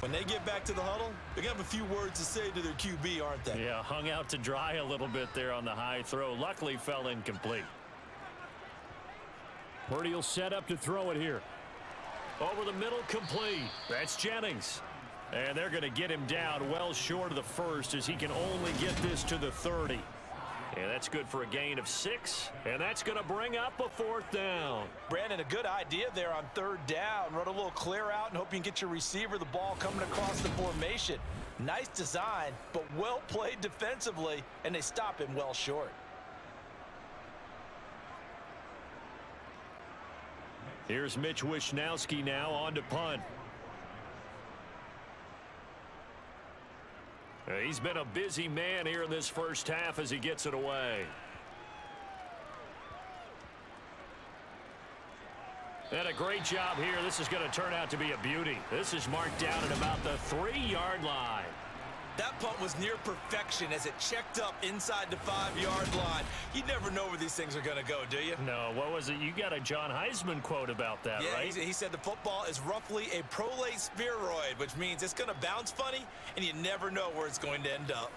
when they get back to the huddle, they're going to have a few words to say to their QB, aren't they? Yeah, hung out to dry a little bit there on the high throw. Luckily fell incomplete. Purdy will set up to throw it here. Over the middle, complete. That's Jennings. And they're going to get him down well short of the first as he can only get this to the 30. And that's good for a gain of 6. And that's going to bring up a 4th down. Brandon, a good idea there on 3rd down. Run a little clear out and hope you can get your receiver the ball coming across the formation. Nice design, but well played defensively, and they stop him well short. Here's Mitch Wishnowsky now on to punt. He's been a busy man here in this first half as he gets it away. And a great job here. This is going to turn out to be a beauty. This is marked down at about the 3-yard line. That punt was near perfection as it checked up inside the 5-yard line. You never know where these things are going to go, do you? No, what was it? You got a John Heisman quote about that, yeah, right? He said the football is roughly a prolate spheroid, which means it's going to bounce funny, and you never know where it's going to end up.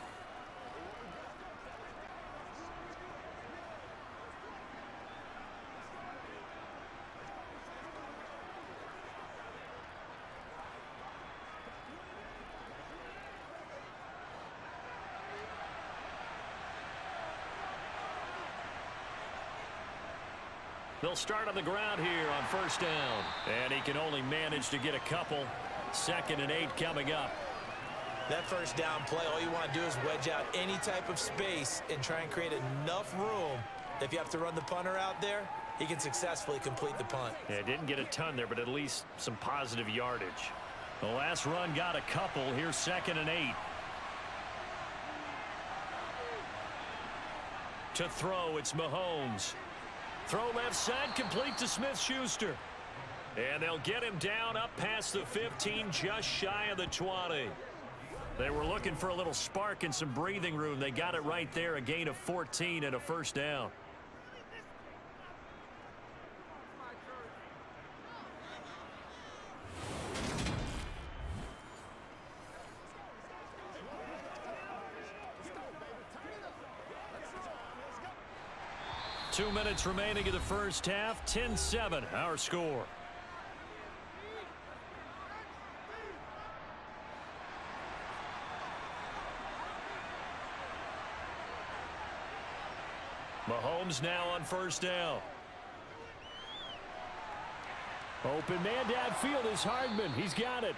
They'll start on the ground here on 1st down. And he can only manage to get a couple. 2nd and 8 coming up. That 1st down play, all you want to do is wedge out any type of space and try and create enough room that if you have to run the punter out there, he can successfully complete the punt. Yeah, didn't get a ton there, but at least some positive yardage. The last run got a couple. Here's 2nd and 8. To throw, it's Mahomes. Throw left side, complete to Smith-Schuster. And they'll get him down up past the 15, just shy of the 20. They were looking for a little spark and some breathing room. They got it right there, a gain of 14 and a first down. Two minutes remaining in the first half. 10-7, our score. Mahomes now on first down. Open man downfield is Hardman. He's got it.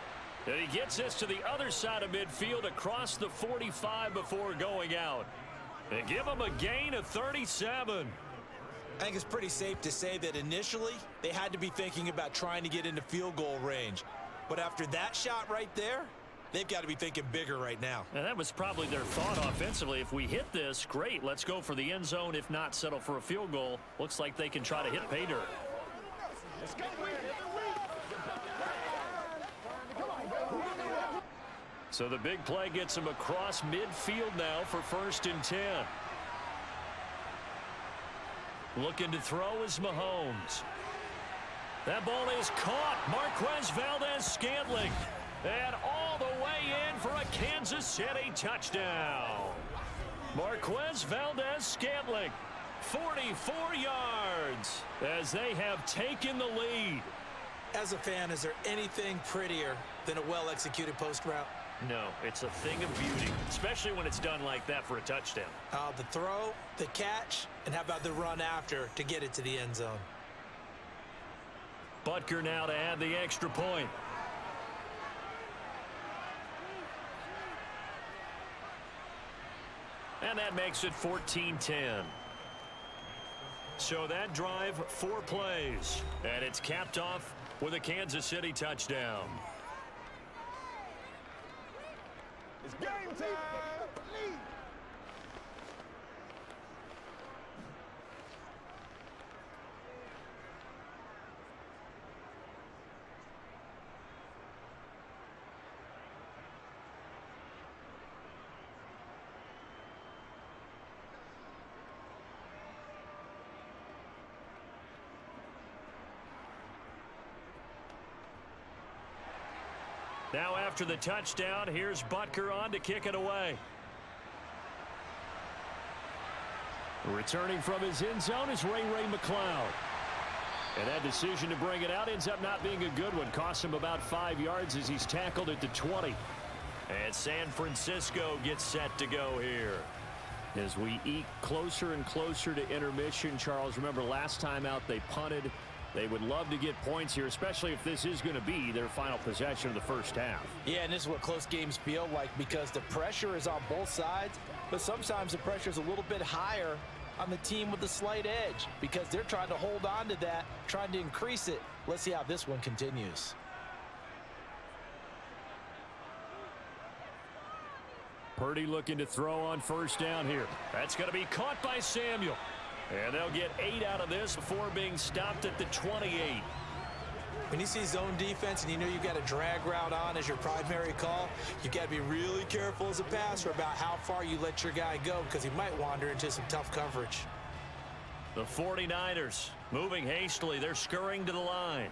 And he gets this to the other side of midfield across the 45 before going out. And give him a gain of 37. I think it's pretty safe to say that initially they had to be thinking about trying to get into field goal range. But after that shot right there, they've got to be thinking bigger right now. And that was probably their thought offensively. If we hit this, great. Let's go for the end zone. If not, settle for a field goal. Looks like they can try to hit pay dirt. So the big play gets him across midfield now for 1st and 10. Looking to throw is Mahomes. That ball is caught. Marquez Valdes-Scantling. And all the way in for a Kansas City touchdown. Marquez Valdes-Scantling, 44 yards, as they have taken the lead. As a fan, is there anything prettier than a well-executed post route? No, it's a thing of beauty, especially when it's done like that for a touchdown. The throw, the catch, and how about the run after to get it to the end zone? Butker now to add the extra point. And that makes it 14-10. So that drive, 4 plays. And it's capped off with a Kansas City touchdown. It's game time. Now after the touchdown, here's Butker on to kick it away. Returning from his end zone is Ray McCloud. And that decision to bring it out ends up not being a good one. Costs him about 5 yards as he's tackled at the 20. And San Francisco gets set to go here. As we eke closer and closer to intermission, Charles, remember last time out they punted. They would love to get points here, especially if this is going to be their final possession of the first half. Yeah, and this is what close games feel like because the pressure is on both sides, but sometimes the pressure is a little bit higher on the team with the slight edge because they're trying to hold on to that, trying to increase it. Let's see how this one continues. Purdy looking to throw on first down here. That's going to be caught by Samuel. And they'll get 8 out of this before being stopped at the 28. When you see zone defense and you know you've got a drag route on as your primary call, you've got to be really careful as a passer about how far you let your guy go because he might wander into some tough coverage. The 49ers moving hastily. They're scurrying to the line.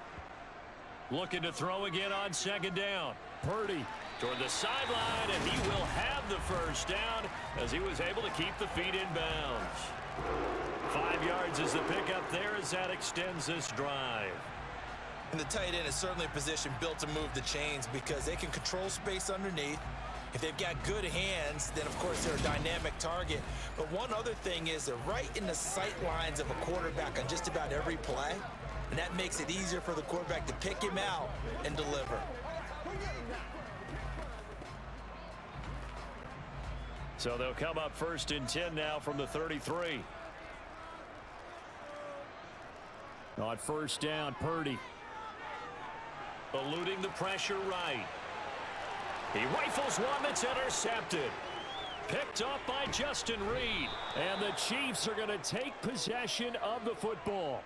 Looking to throw again on second down. Purdy toward the sideline, and he will have the first down as he was able to keep the feet in bounds. 5 yards is the pickup there as that extends this drive. And the tight end is certainly a position built to move the chains because they can control space underneath. If they've got good hands, then of course they're a dynamic target. But one other thing is they're right in the sight lines of a quarterback on just about every play. And that makes it easier for the quarterback to pick him out and deliver. So they'll come up 1st and 10 now from the 33. On first down, Purdy. Eluding the pressure right. He rifles one that's intercepted. Picked off by Justin Reed. And the Chiefs are going to take possession of the football.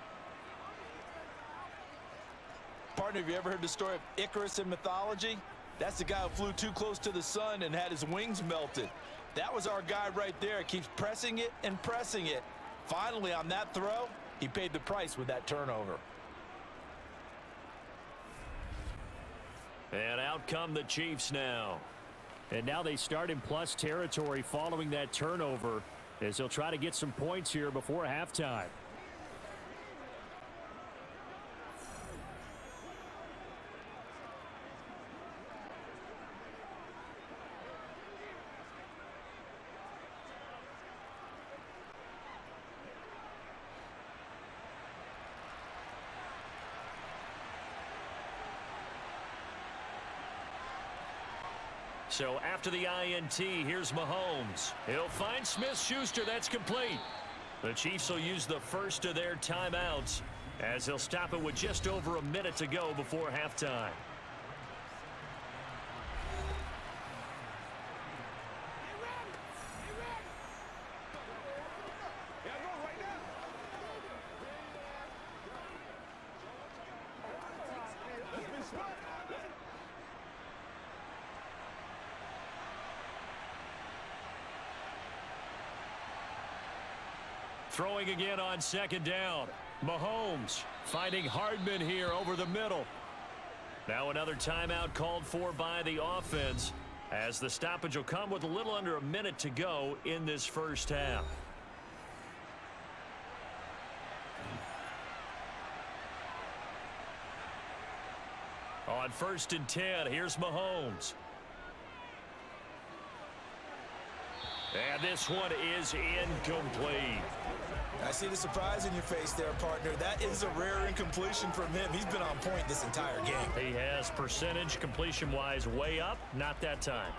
Partner, have you ever heard the story of Icarus in mythology? That's the guy who flew too close to the sun and had his wings melted. That was our guy right there. Keeps pressing it and pressing it. Finally, on that throw, he paid the price with that turnover. And out come the Chiefs now. And now they start in plus territory following that turnover, as they'll try to get some points here before halftime. So after the INT, here's Mahomes. He'll find Smith-Schuster. That's complete. The Chiefs will use the first of their timeouts, as they'll stop it with just over a minute to go before halftime. Throwing again on second down. Mahomes finding Hardman here over the middle. Now another timeout called for by the offense, as the stoppage will come with a little under a minute to go in this first half. On 1st and 10, here's Mahomes. And this one is incomplete. I see the surprise in your face there, partner. That is a rare incompletion from him. He's been on point this entire game. He has percentage completion-wise way up. Not that time.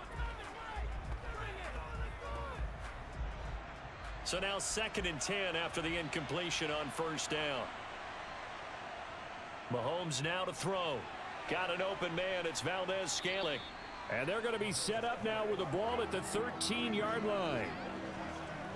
So now 2nd and 10 after the incompletion on 1st down. Mahomes now to throw. Got an open man. It's Valdez-Scantling. And they're going to be set up now with the ball at the 13-yard line.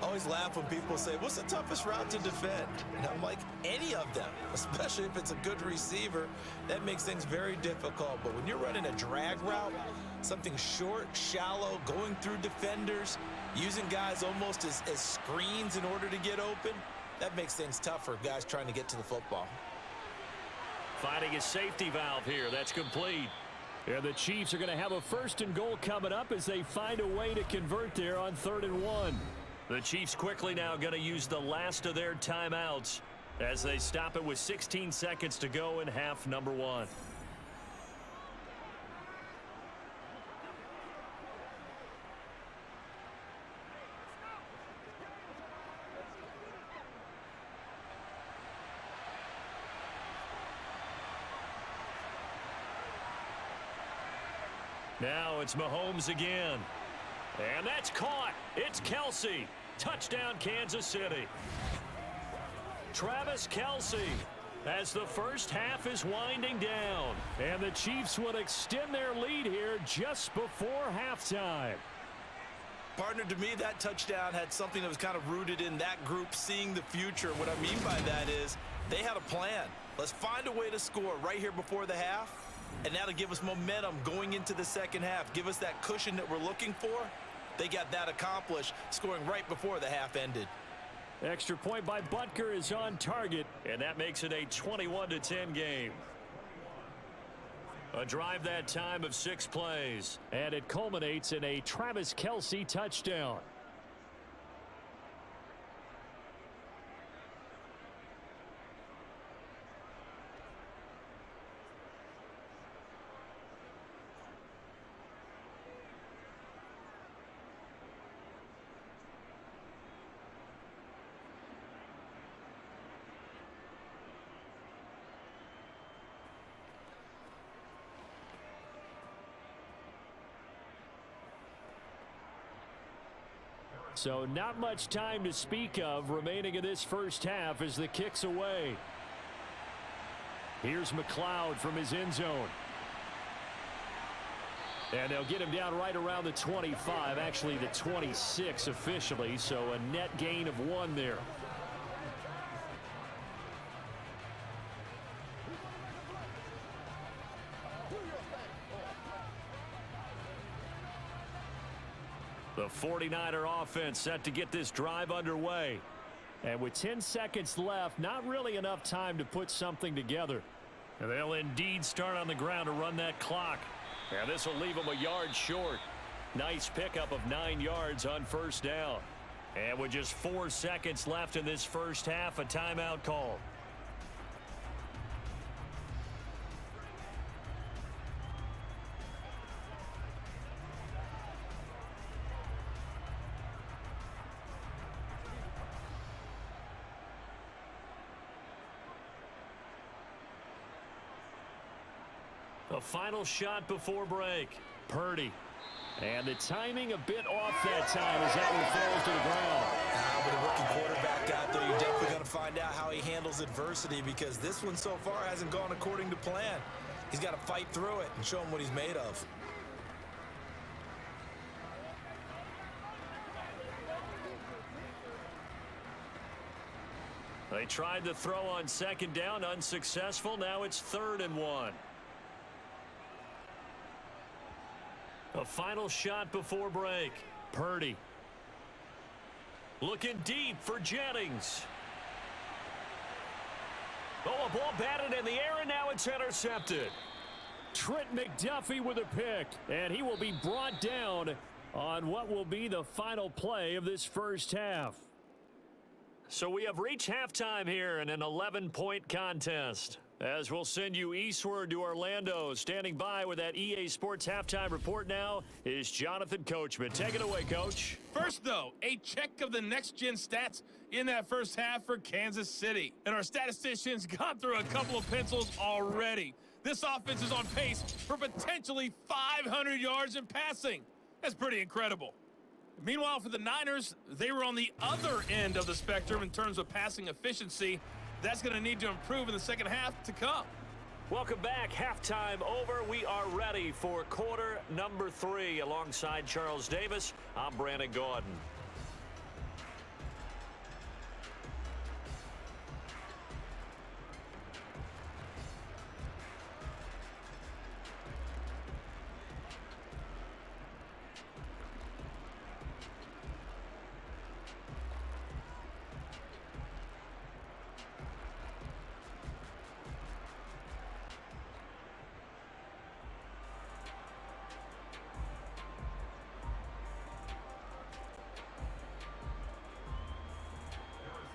Always laugh when people say, what's the toughest route to defend? And I'm like, any of them, especially if it's a good receiver. That makes things very difficult. But when you're running a drag route, something short, shallow, going through defenders, using guys almost as screens in order to get open, that makes things tough for guys trying to get to the football. Finding a safety valve here. That's complete. And the Chiefs are going to have a 1st and goal coming up as they find a way to convert there on 3rd and 1. The Chiefs quickly now going to use the last of their timeouts as they stop it with 16 seconds to go in half number 1. Now it's Mahomes again. And that's caught. It's Kelce. Touchdown, Kansas City. Travis Kelce as the first half is winding down. And the Chiefs will extend their lead here just before halftime. Partner, to me, that touchdown had something that was kind of rooted in that group seeing the future. What I mean by that is they had a plan. Let's find a way to score right here before the half. And that'll give us momentum going into the second half. Give us that cushion that we're looking for. They got that accomplished, scoring right before the half ended. Extra point by Butker is on target, and that makes it a 21-10 game. A drive that time of 6 plays, and it culminates in a Travis Kelce touchdown. So not much time to speak of remaining in this first half as the kick's away. Here's McLeod from his end zone. And they'll get him down right around the 25, actually the 26 officially, so a net gain of 1 there. The 49er offense set to get this drive underway. And with 10 seconds left, not really enough time to put something together. And they'll indeed start on the ground to run that clock. And this will leave them a yard short. Nice pickup of 9 yards on first down. And with just 4 seconds left in this first half, a timeout call. A final shot before break. Purdy. And the timing a bit off that time as that one falls to the ground. With a rookie quarterback out there, you're definitely going to find out how he handles adversity, because this one so far hasn't gone according to plan. He's got to fight through it and show him what he's made of. They tried to throw on second down, unsuccessful. Now it's 3rd and 1. A final shot before break. Purdy. Looking deep for Jennings. Oh, a ball batted in the air, and now it's intercepted. Trent McDuffie with a pick, and he will be brought down on what will be the final play of this first half. So we have reached halftime here in an 11-point contest. As we'll send you eastward to Orlando. Standing by with that EA Sports halftime report now is Jonathan Coachman. Take it away, Coach. First, though, a check of the next-gen stats in that first half for Kansas City. And our statisticians got through a couple of pencils already. This offense is on pace for potentially 500 yards in passing. That's pretty incredible. Meanwhile, for the Niners, they were on the other end of the spectrum in terms of passing efficiency. That's going to need to improve in the second half to come. Welcome back. Halftime over. We are ready for quarter number 3. Alongside Charles Davis, I'm Brandon Gordon.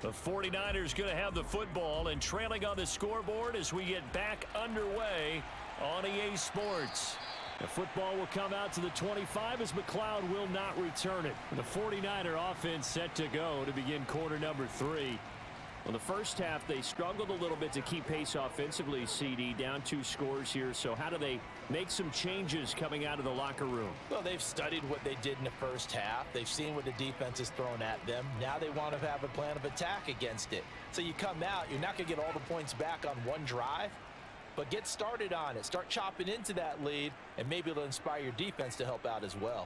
The 49ers going to have the football and trailing on the scoreboard as we get back underway on EA Sports. The football will come out to the 25 as McLeod will not return it. The 49er offense set to go to begin quarter number 3. Well, the first half, they struggled a little bit to keep pace offensively, CD, down 2 scores here. So how do they make some changes coming out of the locker room? Well, they've studied what they did in the first half. They've seen what the defense has thrown at them. Now they want to have a plan of attack against it. So you come out, you're not going to get all the points back on one drive, but get started on it. Start chopping into that lead, and maybe it'll inspire your defense to help out as well.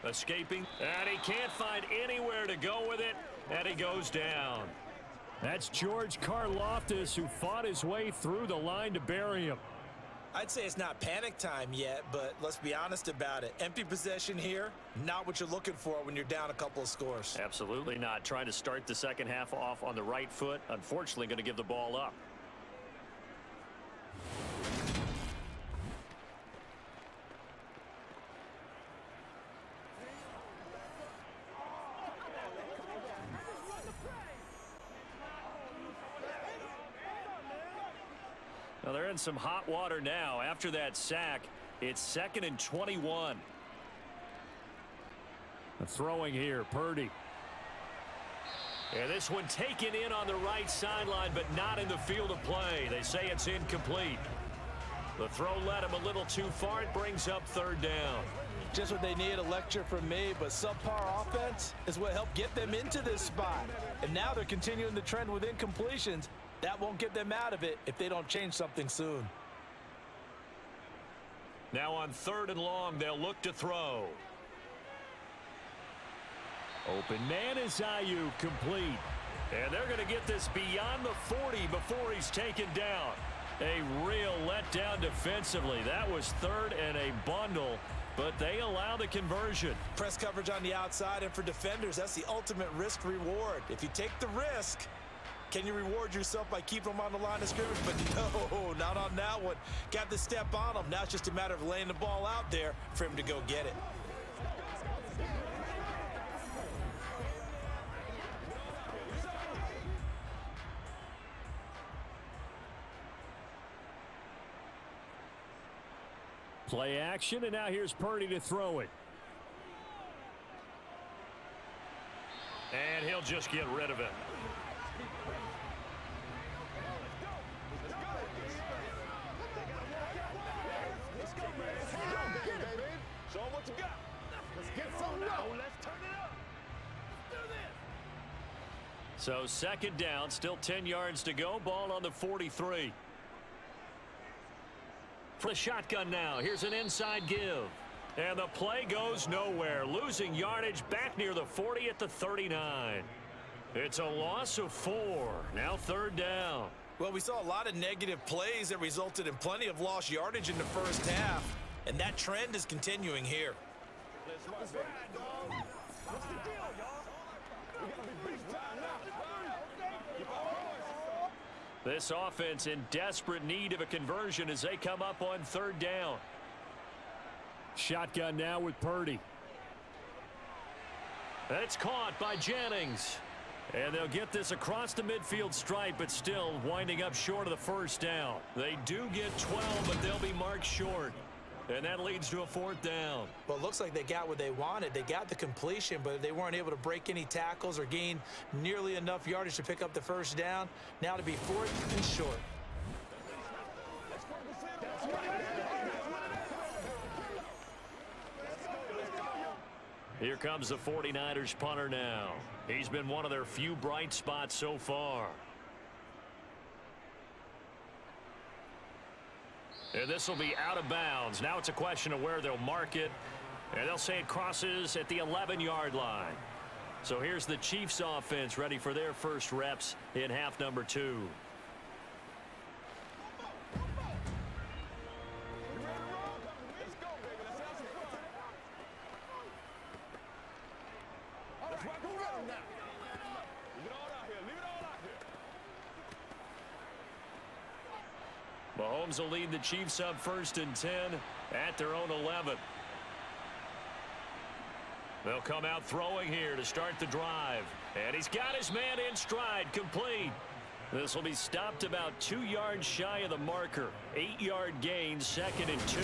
Escaping, and he can't find anywhere to go with it, and he goes down. That's George Karlaftis, who fought his way through the line to bury him. I'd say it's not panic time yet, but let's be honest about it. Empty possession here, not what you're looking for when you're down a couple of scores. Absolutely not. Trying to start the second half off on the right foot. Unfortunately, going to give the ball up. Well, they're in some hot water now. After that sack, it's 2nd and 21. Throwing here, Purdy. And this one taken in on the right sideline, but not in the field of play. They say it's incomplete. The throw led him a little too far. It brings up 3rd down. Just what they need, a lecture from me, but subpar offense is what helped get them into this spot. And now they're continuing the trend with incompletions. That won't get them out of it if they don't change something soon. Now on 3rd and long, they'll look to throw. Open man is Ayuk, complete. And they're going to get this beyond the 40 before he's taken down. A real letdown defensively. That was third and a bundle, but they allow the conversion. Press coverage on the outside, and for defenders, that's the ultimate risk reward. If you take the risk, can you reward yourself by keeping them on the line of scrimmage? But no, not on that one. Got the step on him. Now it's just a matter of laying the ball out there for him to go get it. Play action, and now here's Purdy to throw it. And he'll just get rid of it. Show 'em what you got. Let's get some now. Let's turn it up. Let's do this. So second down, still 10 yards to go. Ball on the 43. For the shotgun now, here's an inside give. And the play goes nowhere, losing yardage back near the 40 at the 39. It's a loss of 4. Now third down. Well, we saw a lot of negative plays that resulted in plenty of lost yardage in the first half, and that trend is continuing here. Let's ride, dog. What's the deal, y'all? We gotta be big time now. This offense in desperate need of a conversion as they come up on third down. Shotgun now with Purdy. That's caught by Jennings. And they'll get this across the midfield stripe, but still winding up short of the first down. They do get 12, but they'll be marked short. And that leads to a fourth down. Well, it looks like they got what they wanted. They got the completion, but they weren't able to break any tackles or gain nearly enough yardage to pick up the first down. Now to be fourth and short. Here comes the 49ers punter now. He's been one of their few bright spots so far. And this will be out of bounds. Now it's a question of where they'll mark it. And they'll say it crosses at the 11-yard line. So here's the Chiefs offense ready for their first reps in half number 2. Mahomes will lead the Chiefs up 1st and 10 at their own 11. They'll come out throwing here to start the drive. And he's got his man in stride, complete. This will be stopped about 2 yards shy of the marker. 8-yard gain, 2nd and 2.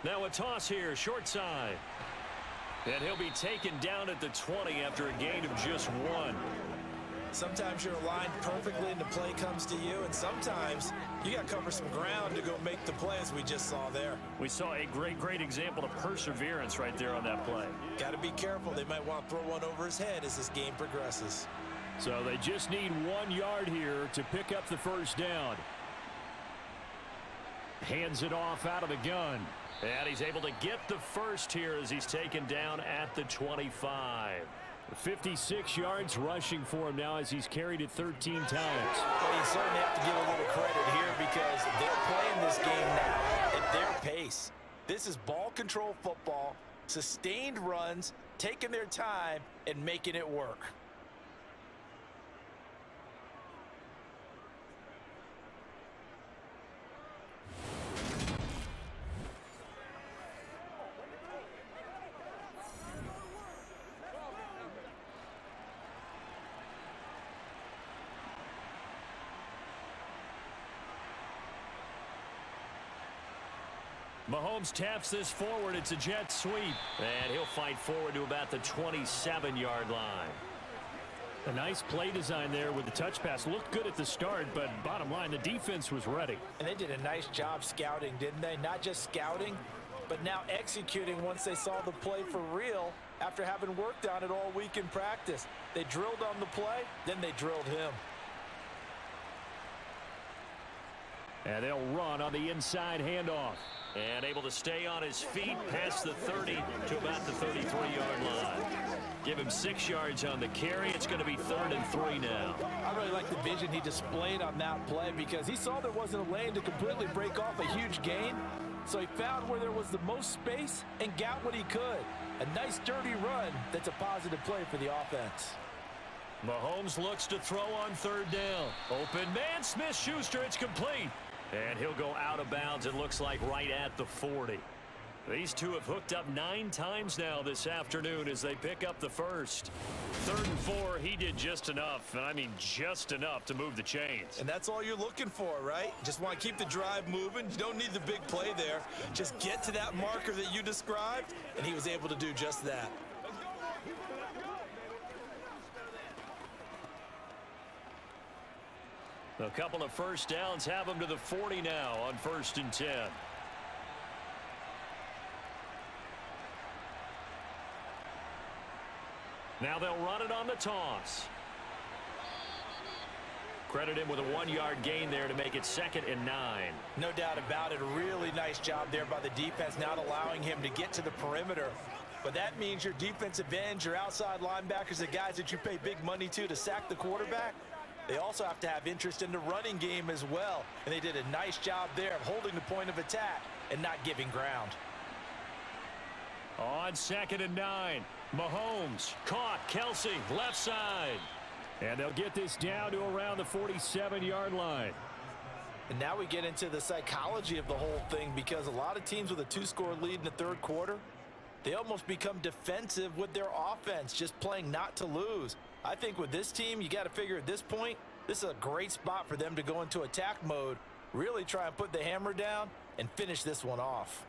Now a toss here, short side. And he'll be taken down at the 20 after a gain of just 1. Sometimes you're aligned perfectly and the play comes to you, and sometimes you got to cover some ground to go make the play, as we just saw there. We saw a great example of perseverance right there on that play. Got to be careful. They might want to throw one over his head as this game progresses. So they just need 1 yard here to pick up the first down. Hands it off out of the gun. And he's able to get the first here as he's taken down at the 25. 56 yards rushing for him now as he's carried it 13 times. Well, you certainly have to give a little credit here because they're playing this game now at their pace. This is ball control football, sustained runs, taking their time, and making it work. Mahomes taps this forward. It's a jet sweep. And he'll fight forward to about the 27-yard line. A nice play design there with the touch pass. Looked good at the start, but bottom line, the defense was ready. And they did a nice job scouting, didn't they? Not just scouting, but now executing once they saw the play for real after having worked on it all week in practice. They drilled on the play, then they drilled him. And they'll run on the inside handoff. And able to stay on his feet past the 30 to about the 33-yard line. Give him 6 yards on the carry. It's going to be 3rd and 3 now. I really like the vision he displayed on that play because he saw there wasn't a lane to completely break off a huge gain. So he found where there was the most space and got what he could. A nice dirty run that's a positive play for the offense. Mahomes looks to throw on 3rd down. Open man, Smith-Schuster, it's complete. And he'll go out of bounds, it looks like, right at the 40. These two have hooked up 9 times now this afternoon as they pick up the first. 3rd and 4, he did just enough, and I mean just enough to move the chains. And that's all you're looking for, right? Just want to keep the drive moving. You don't need the big play there. Just get to that marker that you described, and he was able to do just that. A couple of first downs have them to the 40 now on 1st and 10. Now they'll run it on the toss. Credit him with a 1-yard gain there to make it 2nd and 9. No doubt about it. A really nice job there by the defense, not allowing him to get to the perimeter. But that means your defensive ends, your outside linebackers, the guys that you pay big money to sack the quarterback, they also have to have interest in the running game as well. And they did a nice job there of holding the point of attack and not giving ground. On 2nd and 9, Mahomes caught. Kelsey left side. And they'll get this down to around the 47-yard line. And now we get into the psychology of the whole thing because a lot of teams with a 2-score lead in the 3rd quarter, they almost become defensive with their offense, just playing not to lose. I think with this team, you got to figure at this point, this is a great spot for them to go into attack mode, really try and put the hammer down and finish this one off.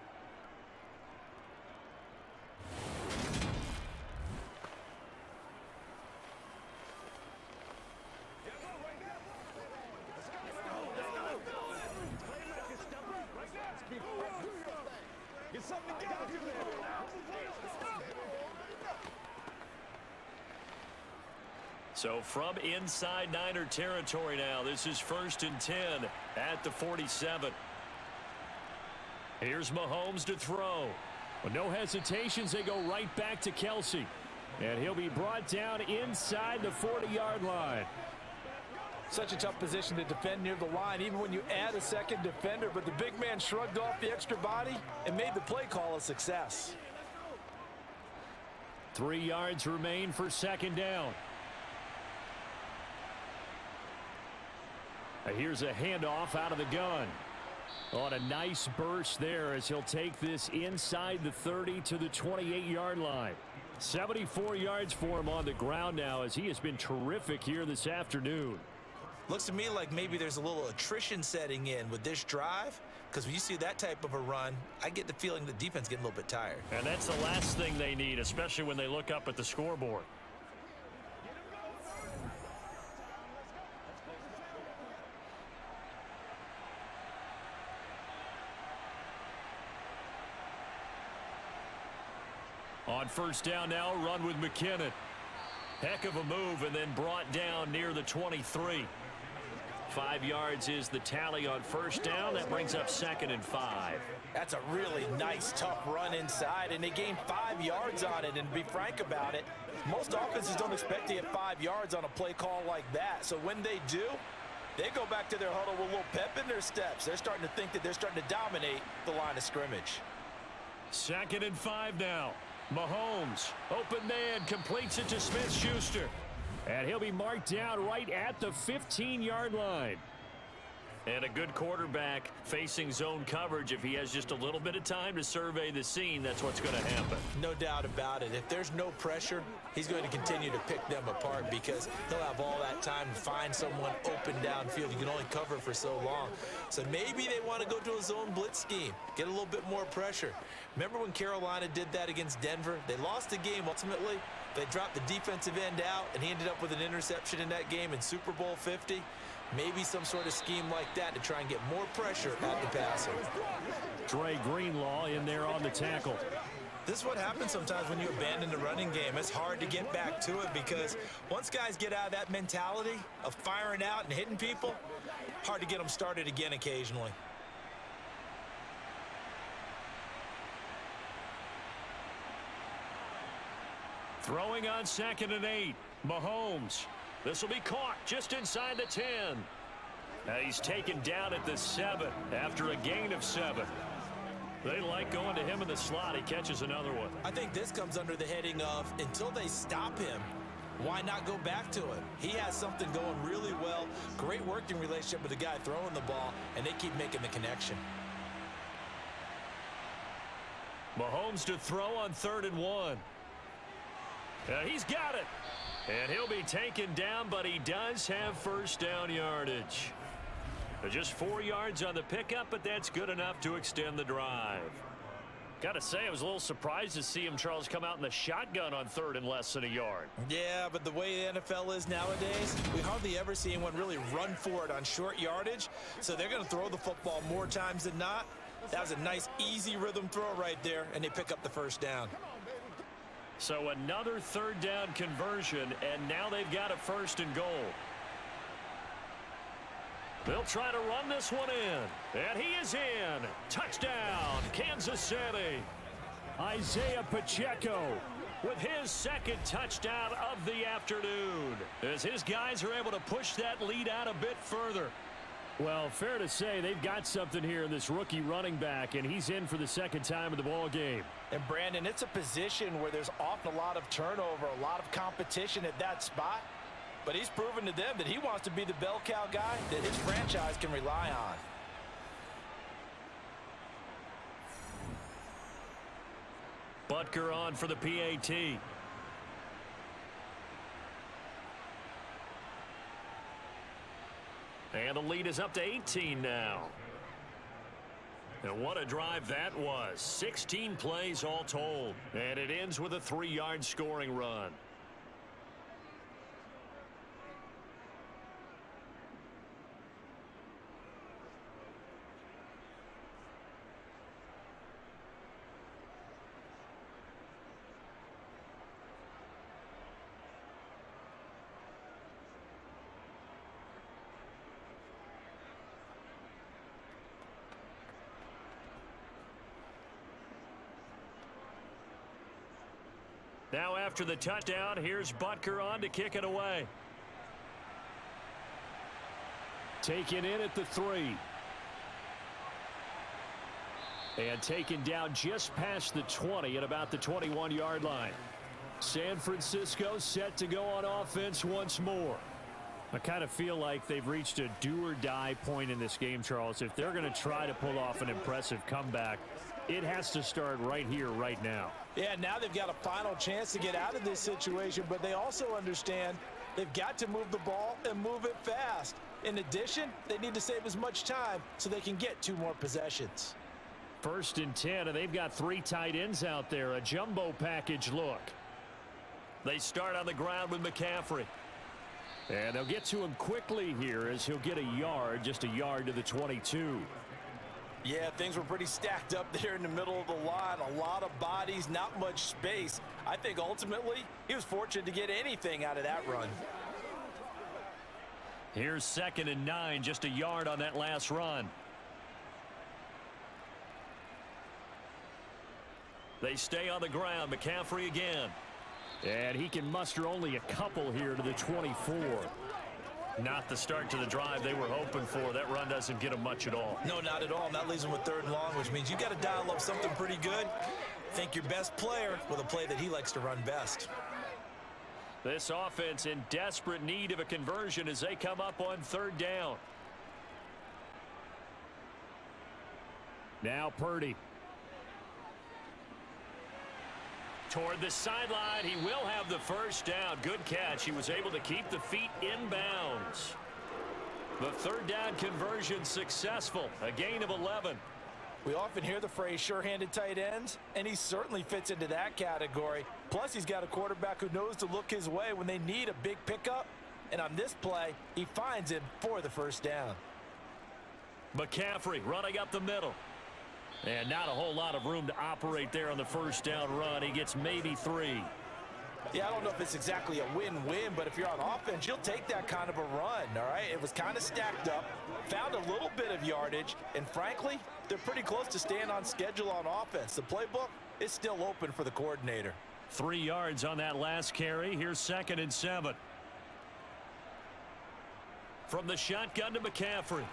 So from inside Niner territory now, this is 1st and 10 at the 47. Here's Mahomes to throw. With no hesitations, they go right back to Kelsey. And he'll be brought down inside the 40-yard line. Such a tough position to defend near the line, even when you add a second defender. But the big man shrugged off the extra body and made the play call a success. 3 yards remain for 2nd down. Here's a handoff out of the gun. On a nice burst there as he'll take this inside the 30 to the 28-yard line. 74 yards for him on the ground now as he has been terrific here this afternoon. Looks to me like maybe there's a little attrition setting in with this drive, because when you see that type of a run, I get the feeling the defense getting a little bit tired. And that's the last thing they need, especially when they look up at the scoreboard. On 1st down now, run with McKinnon. Heck of a move and then brought down near the 23. 5 yards is the tally on 1st down. That brings up 2nd and 5. That's a really nice, tough run inside, and they gained 5 yards on it. And to be frank about it, most offenses don't expect to get 5 yards on a play call like that. So when they do, they go back to their huddle with a little pep in their steps. They're starting to think that they're starting to dominate the line of scrimmage. 2nd and 5 now. Mahomes, open man, completes it to Smith-Schuster. And he'll be marked down right at the 15-yard line. And a good quarterback facing zone coverage. If he has just a little bit of time to survey the scene, that's what's going to happen. No doubt about it. If there's no pressure, he's going to continue to pick them apart because he'll have all that time to find someone open downfield. You can only cover for so long. So maybe they want to go to a zone blitz scheme, get a little bit more pressure. Remember when Carolina did that against Denver? They lost the game ultimately. They dropped the defensive end out, and he ended up with an interception in that game in Super Bowl 50. Maybe some sort of scheme like that to try and get more pressure at the passer. Dre Greenlaw in there on the tackle. This is what happens sometimes when you abandon the running game. It's hard to get back to it because once guys get out of that mentality of firing out and hitting people, hard to get them started again occasionally. Throwing on 2nd and 8. Mahomes. This will be caught just inside the 10. He's taken down at the 7 after a gain of 7. They like going to him in the slot. He catches another one. I think this comes under the heading of until they stop him, why not go back to it? He has something going really well. Great working relationship with the guy throwing the ball, and they keep making the connection. Mahomes to throw on 3rd and 1. He's got it. And he'll be taken down, but he does have first down yardage. Just 4 yards on the pickup, but that's good enough to extend the drive. Got to say, I was a little surprised to see him, Charles, come out in the shotgun on 3rd and less than a yard. Yeah, but the way the NFL is nowadays, we hardly ever see anyone really run for it on short yardage. So they're going to throw the football more times than not. That was a nice, easy rhythm throw right there, and they pick up the first down. So another 3rd down conversion, and now they've got a 1st and goal. They'll try to run this one in, and he is in. Touchdown, Kansas City. Isaiah Pacheco with his 2nd touchdown of the afternoon, as his guys are able to push that lead out a bit further. Well, fair to say they've got something here in this rookie running back, and he's in for the 2nd time of the ball game. And Brandon, it's a position where there's often a lot of turnover, a lot of competition at that spot. But he's proven to them that he wants to be the bell cow guy that his franchise can rely on. Butker on for the PAT. And the lead is up to 18 now. And what a drive that was. 16 plays all told. And it ends with a 3-yard scoring run. Now after the touchdown, here's Butker on to kick it away. Taken in at the 3. And taken down just past the 20 at about the 21-yard line. San Francisco set to go on offense once more. I kind of feel like they've reached a do-or-die point in this game, Charles. If they're going to try to pull off an impressive comeback, it has to start right here, right now. Yeah, now they've got a final chance to get out of this situation, but they also understand they've got to move the ball and move it fast. In addition, they need to save as much time so they can get 2 more possessions. 1st and 10, and they've got 3 tight ends out there, a jumbo package look. They start on the ground with McCaffrey. And they'll get to him quickly here as he'll get a yard, just a yard to the 22. Yeah, things were pretty stacked up there in the middle of the line. A lot of bodies, not much space. I think ultimately he was fortunate to get anything out of that run. Here's 2nd and 9, just a yard on that last run. They stay on the ground. McCaffrey again. And he can muster only a couple here to the 24. Not the start to the drive they were hoping for. That run doesn't get them much at all. No, not at all. And that leaves them with 3rd and long, which means you got to dial up something pretty good. Think your best player with a play that he likes to run best. This offense in desperate need of a conversion as they come up on 3rd down. Now Purdy. Toward the sideline, he will have the first down. Good catch. He was able to keep the feet in bounds. The 3rd down conversion successful. A gain of 11. We often hear the phrase sure-handed tight ends, and he certainly fits into that category. Plus, he's got a quarterback who knows to look his way when they need a big pickup. And on this play, he finds him for the first down. McCaffrey running up the middle. And not a whole lot of room to operate there on the first down run. He gets maybe 3. Yeah, I don't know if it's exactly a win-win, but if you're on offense, you'll take that kind of a run, all right? It was kind of stacked up, found a little bit of yardage, and frankly, they're pretty close to staying on schedule on offense. The playbook is still open for the coordinator. 3 yards on that last carry. Here's 2nd and 7. From the shotgun to McCaffrey.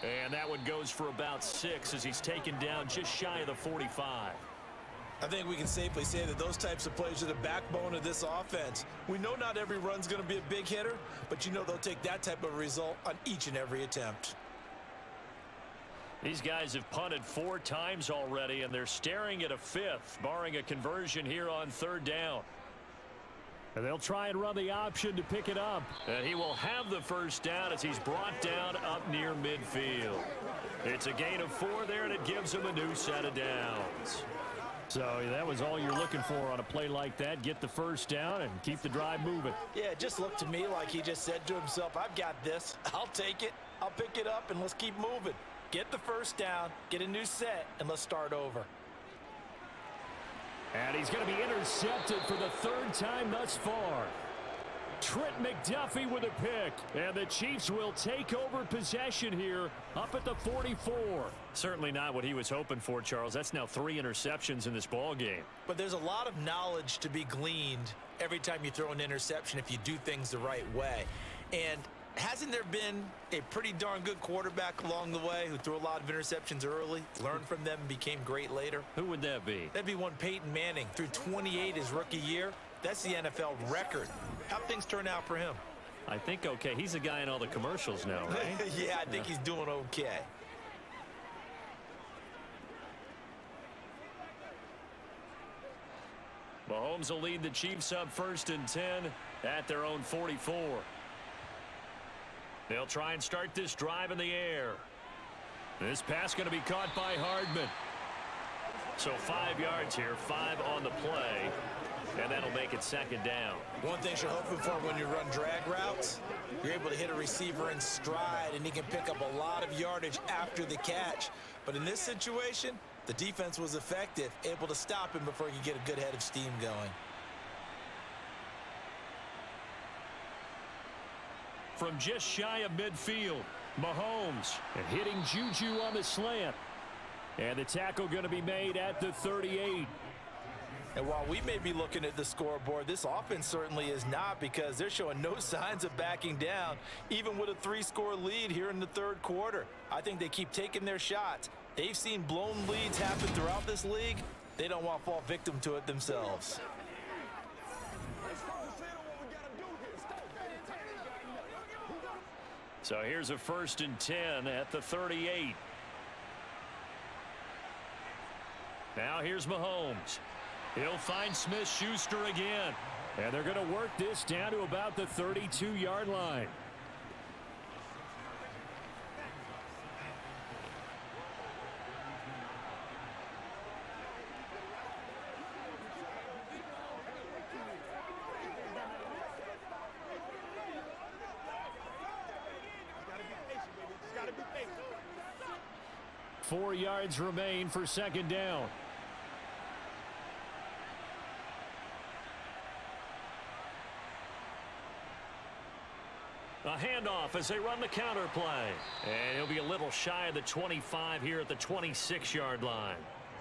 And that one goes for about 6 as he's taken down just shy of the 45. I think we can safely say that those types of plays are the backbone of this offense. We know not every run's going to be a big hitter, but you know they'll take that type of result on each and every attempt. These guys have punted 4 times already, and they're staring at a 5th, barring a conversion here on 3rd down. And they'll try and run the option to pick it up. And he will have the first down as he's brought down up near midfield. It's a gain of 4 there, and it gives him a new set of downs. So that was all you're looking for on a play like that. Get the first down and keep the drive moving. Yeah, it just looked to me like he just said to himself, I've got this. I'll take it. I'll pick it up, and let's keep moving. Get the first down, get a new set, and let's start over. And he's going to be intercepted for the 3rd time thus far. Trent McDuffie with a pick. And the Chiefs will take over possession here up at the 44. Certainly not what he was hoping for, Charles. That's now 3 interceptions in this ball game. But there's a lot of knowledge to be gleaned every time you throw an interception if you do things the right way. And hasn't there been a pretty darn good quarterback along the way who threw a lot of interceptions early, learned from them, and became great later? Who would that be? That'd be one Peyton Manning. Threw 28 his rookie year. That's the NFL record. How'd things turn out for him? I think okay. He's a guy in all the commercials now, right? Yeah, I think he's doing okay. Mahomes will lead the Chiefs up 1st and 10 at their own 44. They'll try and start this drive in the air. This pass going to be caught by Hardman. So 5 yards here, 5 on the play, and that'll make it 2nd down. One thing you're hoping for when you run drag routes, you're able to hit a receiver in stride, and he can pick up a lot of yardage after the catch. But in this situation, the defense was effective, able to stop him before he could get a good head of steam going. From just shy of midfield, Mahomes and hitting Juju on the slant. And the tackle going to be made at the 38. And while we may be looking at the scoreboard, this offense certainly is not, because they're showing no signs of backing down, even with a 3-score lead here in the 3rd quarter. I think they keep taking their shots. They've seen blown leads happen throughout this league. They don't want to fall victim to it themselves. So here's a 1st and 10 at the 38. Now here's Mahomes. He'll find Smith-Schuster again. And they're going to work this down to about the 32-yard line. Gotta be patient. 4 yards remain for 2nd down. A handoff as they run the counter play. And he'll be a little shy of the 25 here at the 26-yard line.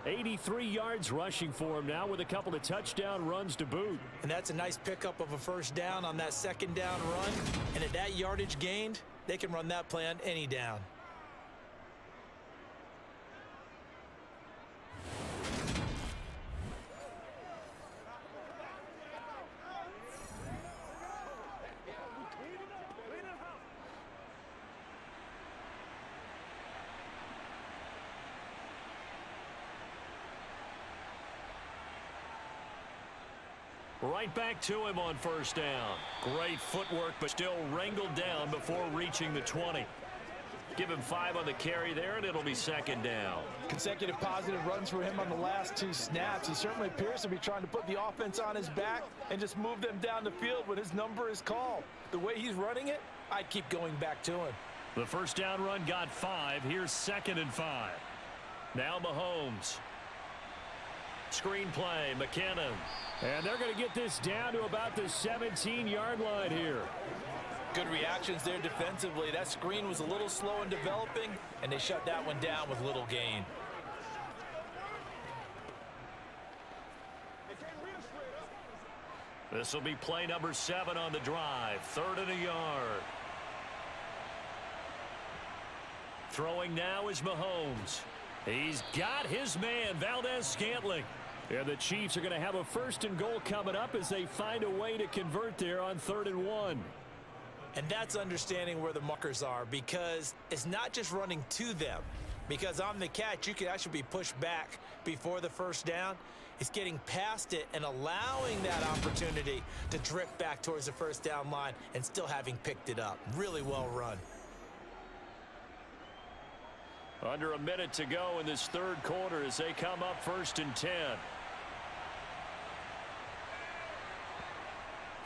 83 yards rushing for him now with a couple of touchdown runs to boot. And that's a nice pickup of a first down on that 2nd down run. And at that yardage gained, they can run that play on any down. Right back to him on 1st down. Great footwork, but still wrangled down before reaching the 20. Give him 5 on the carry there, and it'll be second down. Consecutive positive runs for him on the last 2 snaps. He certainly appears to be trying to put the offense on his back and just move them down the field when his number is called. The way he's running it, I'd keep going back to him. The first down run got 5. Here's 2nd and 5. Now Mahomes. Screen play, McKinnon. And they're going to get this down to about the 17-yard line here. Good reactions there defensively. That screen was a little slow in developing, and they shut that one down with little gain. This will be play number 7 on the drive. 3rd and a yard. Throwing now is Mahomes. He's got his man, Valdez-Scantling. And the Chiefs are going to have a 1st and goal coming up as they find a way to convert there on 3rd and 1. And that's understanding where the muckers are, because it's not just running to them. Because on the catch, you can actually be pushed back before the 1st down. It's getting past it and allowing that opportunity to drift back towards the 1st down line and still having picked it up. Really well run. Under a minute to go in this 3rd quarter as they come up 1st and 10.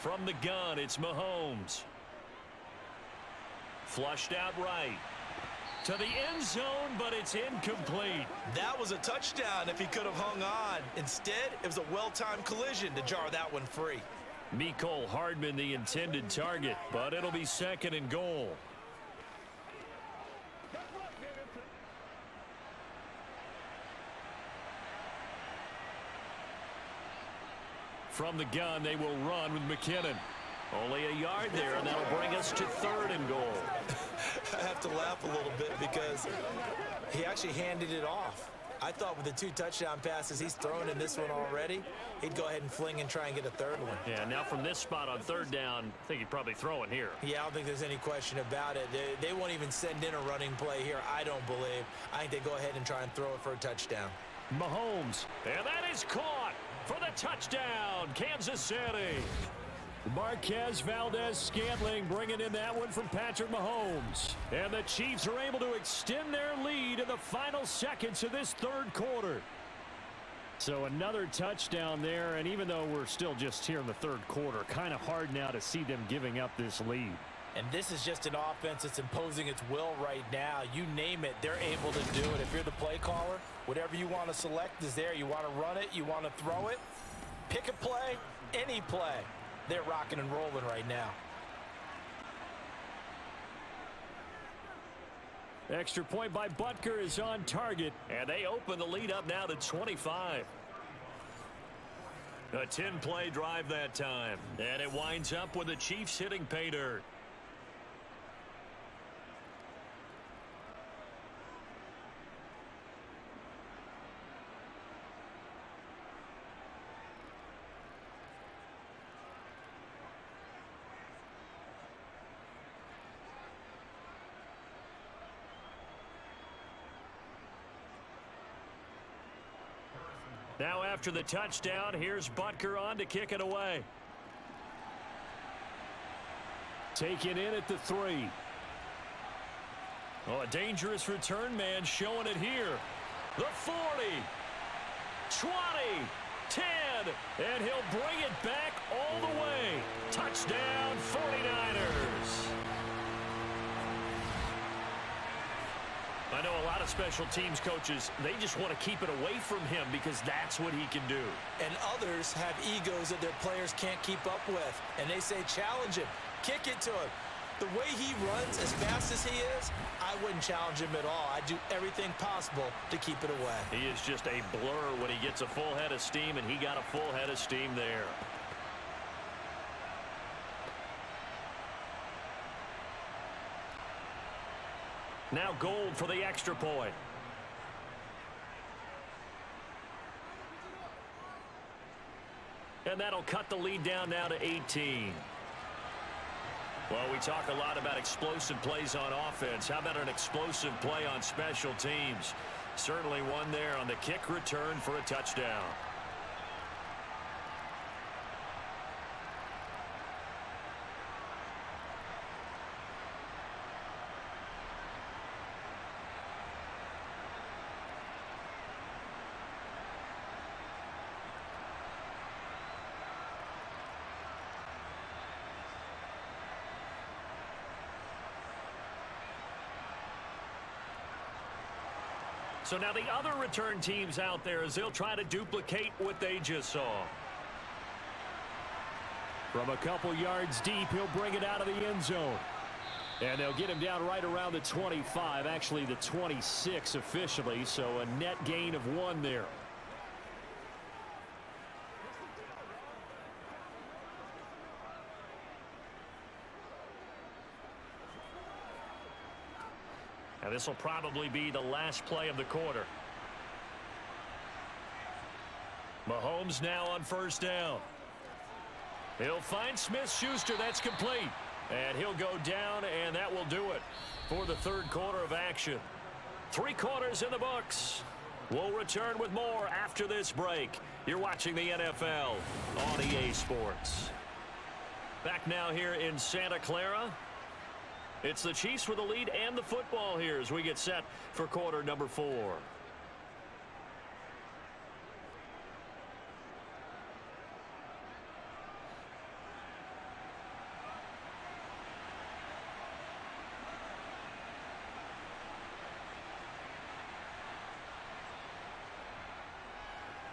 From the gun, it's Mahomes. Flushed out right. To the end zone, but it's incomplete. That was a touchdown if he could have hung on. Instead, it was a well-timed collision to jar that one free. Mecole Hardman the intended target, but it'll be 2nd and goal. From the gun, they will run with McKinnon. Only a yard there, and that'll bring us to 3rd and goal. I have to laugh a little bit because he actually handed it off. I thought with the 2 touchdown passes he's thrown in this one already, he'd go ahead and fling and try and get a 3rd one. Yeah, now from this spot on 3rd down, I think he'd probably throw it here. Yeah, I don't think there's any question about it. They won't even send in a running play here, I don't believe. I think they go ahead and try and throw it for a touchdown. Mahomes, and that is caught for the touchdown, Kansas City. Marquez Valdez-Scantling bringing in that one from Patrick Mahomes. And the Chiefs are able to extend their lead in the final seconds of this 3rd quarter. So another touchdown there, and even though we're still just here in the 3rd quarter, kind of hard now to see them giving up this lead. And this is just an offense that's imposing its will right now. You name it, they're able to do it. If you're the play caller, whatever you want to select is there. You want to run it, you want to throw it, pick a play, any play. They're rocking and rolling right now. Extra point by Butker is on target, and they open the lead up now to 25. A 10-play drive that time, and it winds up with the Chiefs hitting pay dirt. Now after the touchdown, here's Butker on to kick it away. Taken in at the 3. Oh, a dangerous return man showing it here. The 40, 20, 10, and he'll bring it back all the way. Touchdown, 49ers. I know a lot of special teams coaches, they just want to keep it away from him because that's what he can do. And others have egos that their players can't keep up with. And they say, challenge him, kick it to him. The way he runs as fast as he is, I wouldn't challenge him at all. I'd do everything possible to keep it away. He is just a blur when he gets a full head of steam, and he got a full head of steam there. Now Gold for the extra point. And that'll cut the lead down now to 18. Well, we talk a lot about explosive plays on offense. How about an explosive play on special teams? Certainly one there on the kick return for a touchdown. So now the other return teams out there as they'll try to duplicate what they just saw. From a couple yards deep, he'll bring it out of the end zone. And they'll get him down right around the 25, actually the 26 officially, so a net gain of 1 there. Now this will probably be the last play of the quarter. Mahomes now on first down. He'll find Smith-Schuster. That's complete. And he'll go down, and that will do it for the third quarter of action. 3 quarters in the books. We'll return with more after this break. You're watching the NFL on EA Sports. Back now here in Santa Clara. It's the Chiefs with the lead and the football here as we get set for quarter number 4.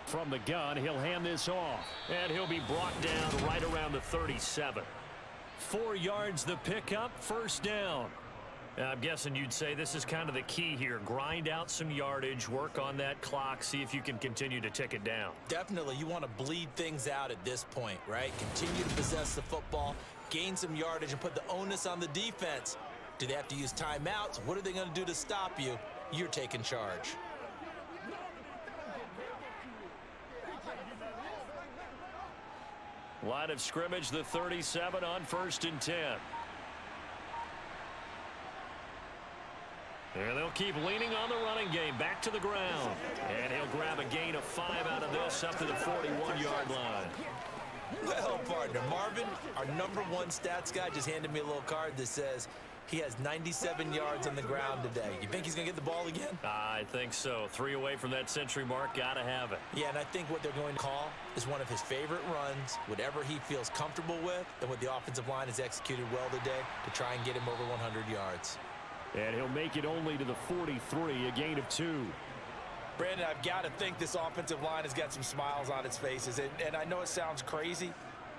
From the gun, he'll hand this off, and he'll be brought down right around the 37. 4 yards the pickup, first down. I'm guessing you'd say this is kind of the key here. Grind out some yardage, work on that clock, see if you can continue to tick it down. Definitely, you want to bleed things out at this point, right? Continue to possess the football, gain some yardage, and put the onus on the defense. Do they have to use timeouts? What are they going to do to stop you? You're taking charge. Line of scrimmage, the 37 on 1st and 10. And they'll keep leaning on the running game, back to the ground. And he'll grab a gain of 5 out of this up to the 41-yard line. Well, partner, Marvin, our #1 stats guy, just handed me a little card that says he has 97 yards on the ground today. You think he's going to get the ball again? I think so. 3 away from that century mark. Got to have it. Yeah, and I think what they're going to call is one of his favorite runs, whatever he feels comfortable with, and what the offensive line has executed well today to try and get him over 100 yards. And he'll make it only to the 43, a gain of 2. Brandon, I've got to think this offensive line has got some smiles on its faces. And I know it sounds crazy,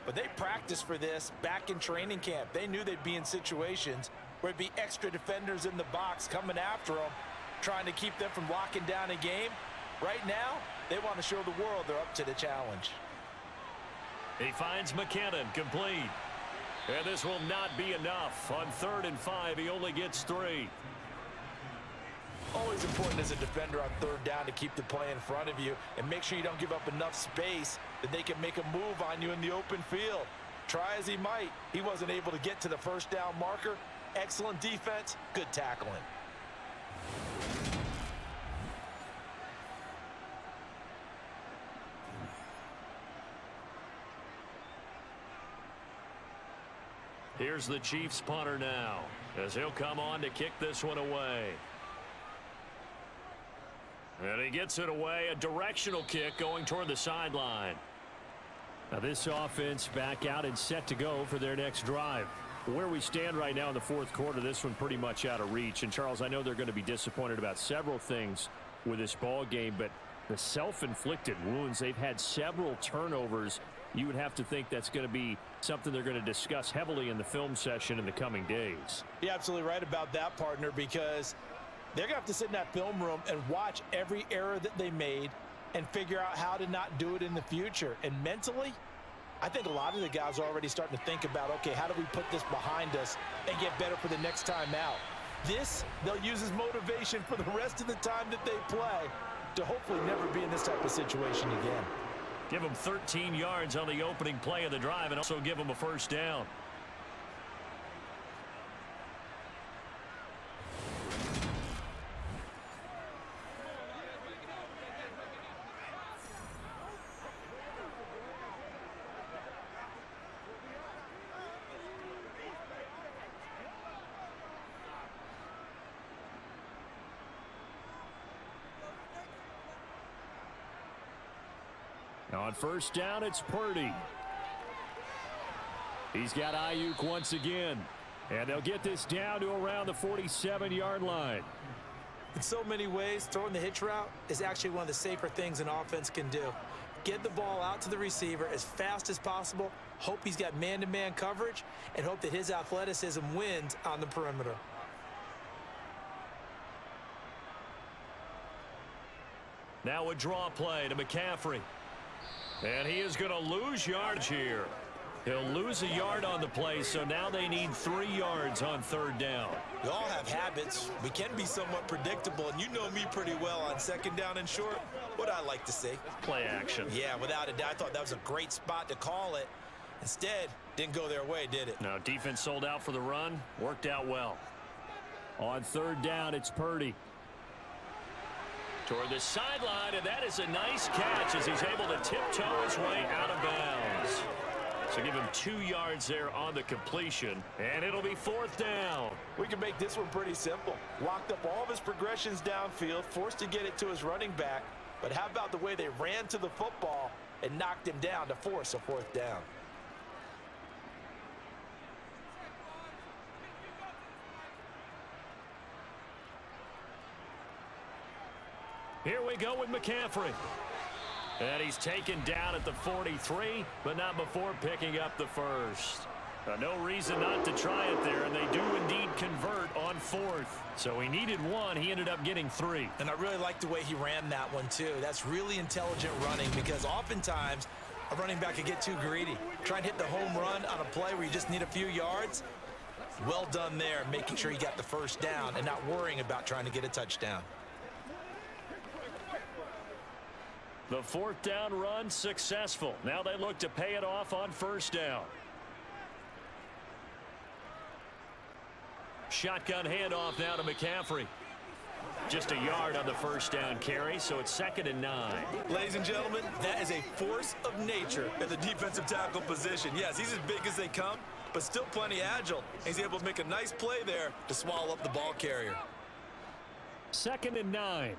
but they practiced for this back in training camp. They knew they'd be in situations where it'd be extra defenders in the box coming after them, trying to keep them from locking down a game. Right now, they want to show the world they're up to the challenge. He finds McKinnon, complete. And this will not be enough. On 3rd and 5, he only gets 3. Always important as a defender on 3rd down to keep the play in front of you and make sure you don't give up enough space that they can make a move on you in the open field. Try as he might, he wasn't able to get to the first down marker. Excellent defense, good tackling. Here's the Chiefs punter now as he'll come on to kick this one away. And he gets it away, a directional kick going toward the sideline. Now this offense back out and set to go for their next drive. Where we stand right now in the 4th quarter, this one pretty much out of reach. And Charles, I know they're going to be disappointed about several things with this ball game, but the self-inflicted wounds, they've had several turnovers. You would have to think that's going to be something they're going to discuss heavily in the film session in the coming days. You're absolutely right about that, partner, because they're going to have to sit in that film room and watch every error that they made and figure out how to not do it in the future. And mentally, I think a lot of the guys are already starting to think about, okay, how do we put this behind us and get better for the next time out? This, they'll use as motivation for the rest of the time that they play to hopefully never be in this type of situation again. Give them 13 yards on the opening play of the drive and also give them a first down. On first down, it's Purdy. He's got Ayuk once again. And they'll get this down to around the 47-yard line. In so many ways, throwing the hitch route is actually one of the safer things an offense can do. Get the ball out to the receiver as fast as possible, hope he's got man-to-man coverage, and hope that his athleticism wins on the perimeter. Now a draw play to McCaffrey. And he is going to lose yards here. He'll lose a yard on the play, so now they need 3 yards on 3rd down. We all have habits. We can be somewhat predictable, and you know me pretty well on 2nd down and short. What I like to see. Play action. Yeah, without a doubt, I thought that was a great spot to call it. Instead, didn't go their way, did it? Now defense sold out for the run. Worked out well. On 3rd down, it's Purdy. Toward the sideline, and that is a nice catch as he's able to tiptoe his way out of bounds. So give him 2 yards there on the completion, and it'll be 4th down. We can make this one pretty simple. Locked up all of his progressions downfield, forced to get it to his running back. But how about the way they ran to the football and knocked him down to force a 4th down? Here we go with McCaffrey. And he's taken down at the 43, but not before picking up the 1st. No reason not to try it there, and they do indeed convert on 4th. So he needed 1. He ended up getting 3. And I really like the way he ran that one, too. That's really intelligent running because oftentimes a running back could get too greedy. Try and hit the home run on a play where you just need a few yards. Well done there, making sure you got the 1st down and not worrying about trying to get a touchdown. The 4th down run successful. Now they look to pay it off on 1st down. Shotgun handoff now to McCaffrey. Just a yard on the 1st down carry, so it's 2nd and 9. Ladies and gentlemen, that is a force of nature at the defensive tackle position. Yes, he's as big as they come, but still plenty agile. He's able to make a nice play there to swallow up the ball carrier. 2nd and 9.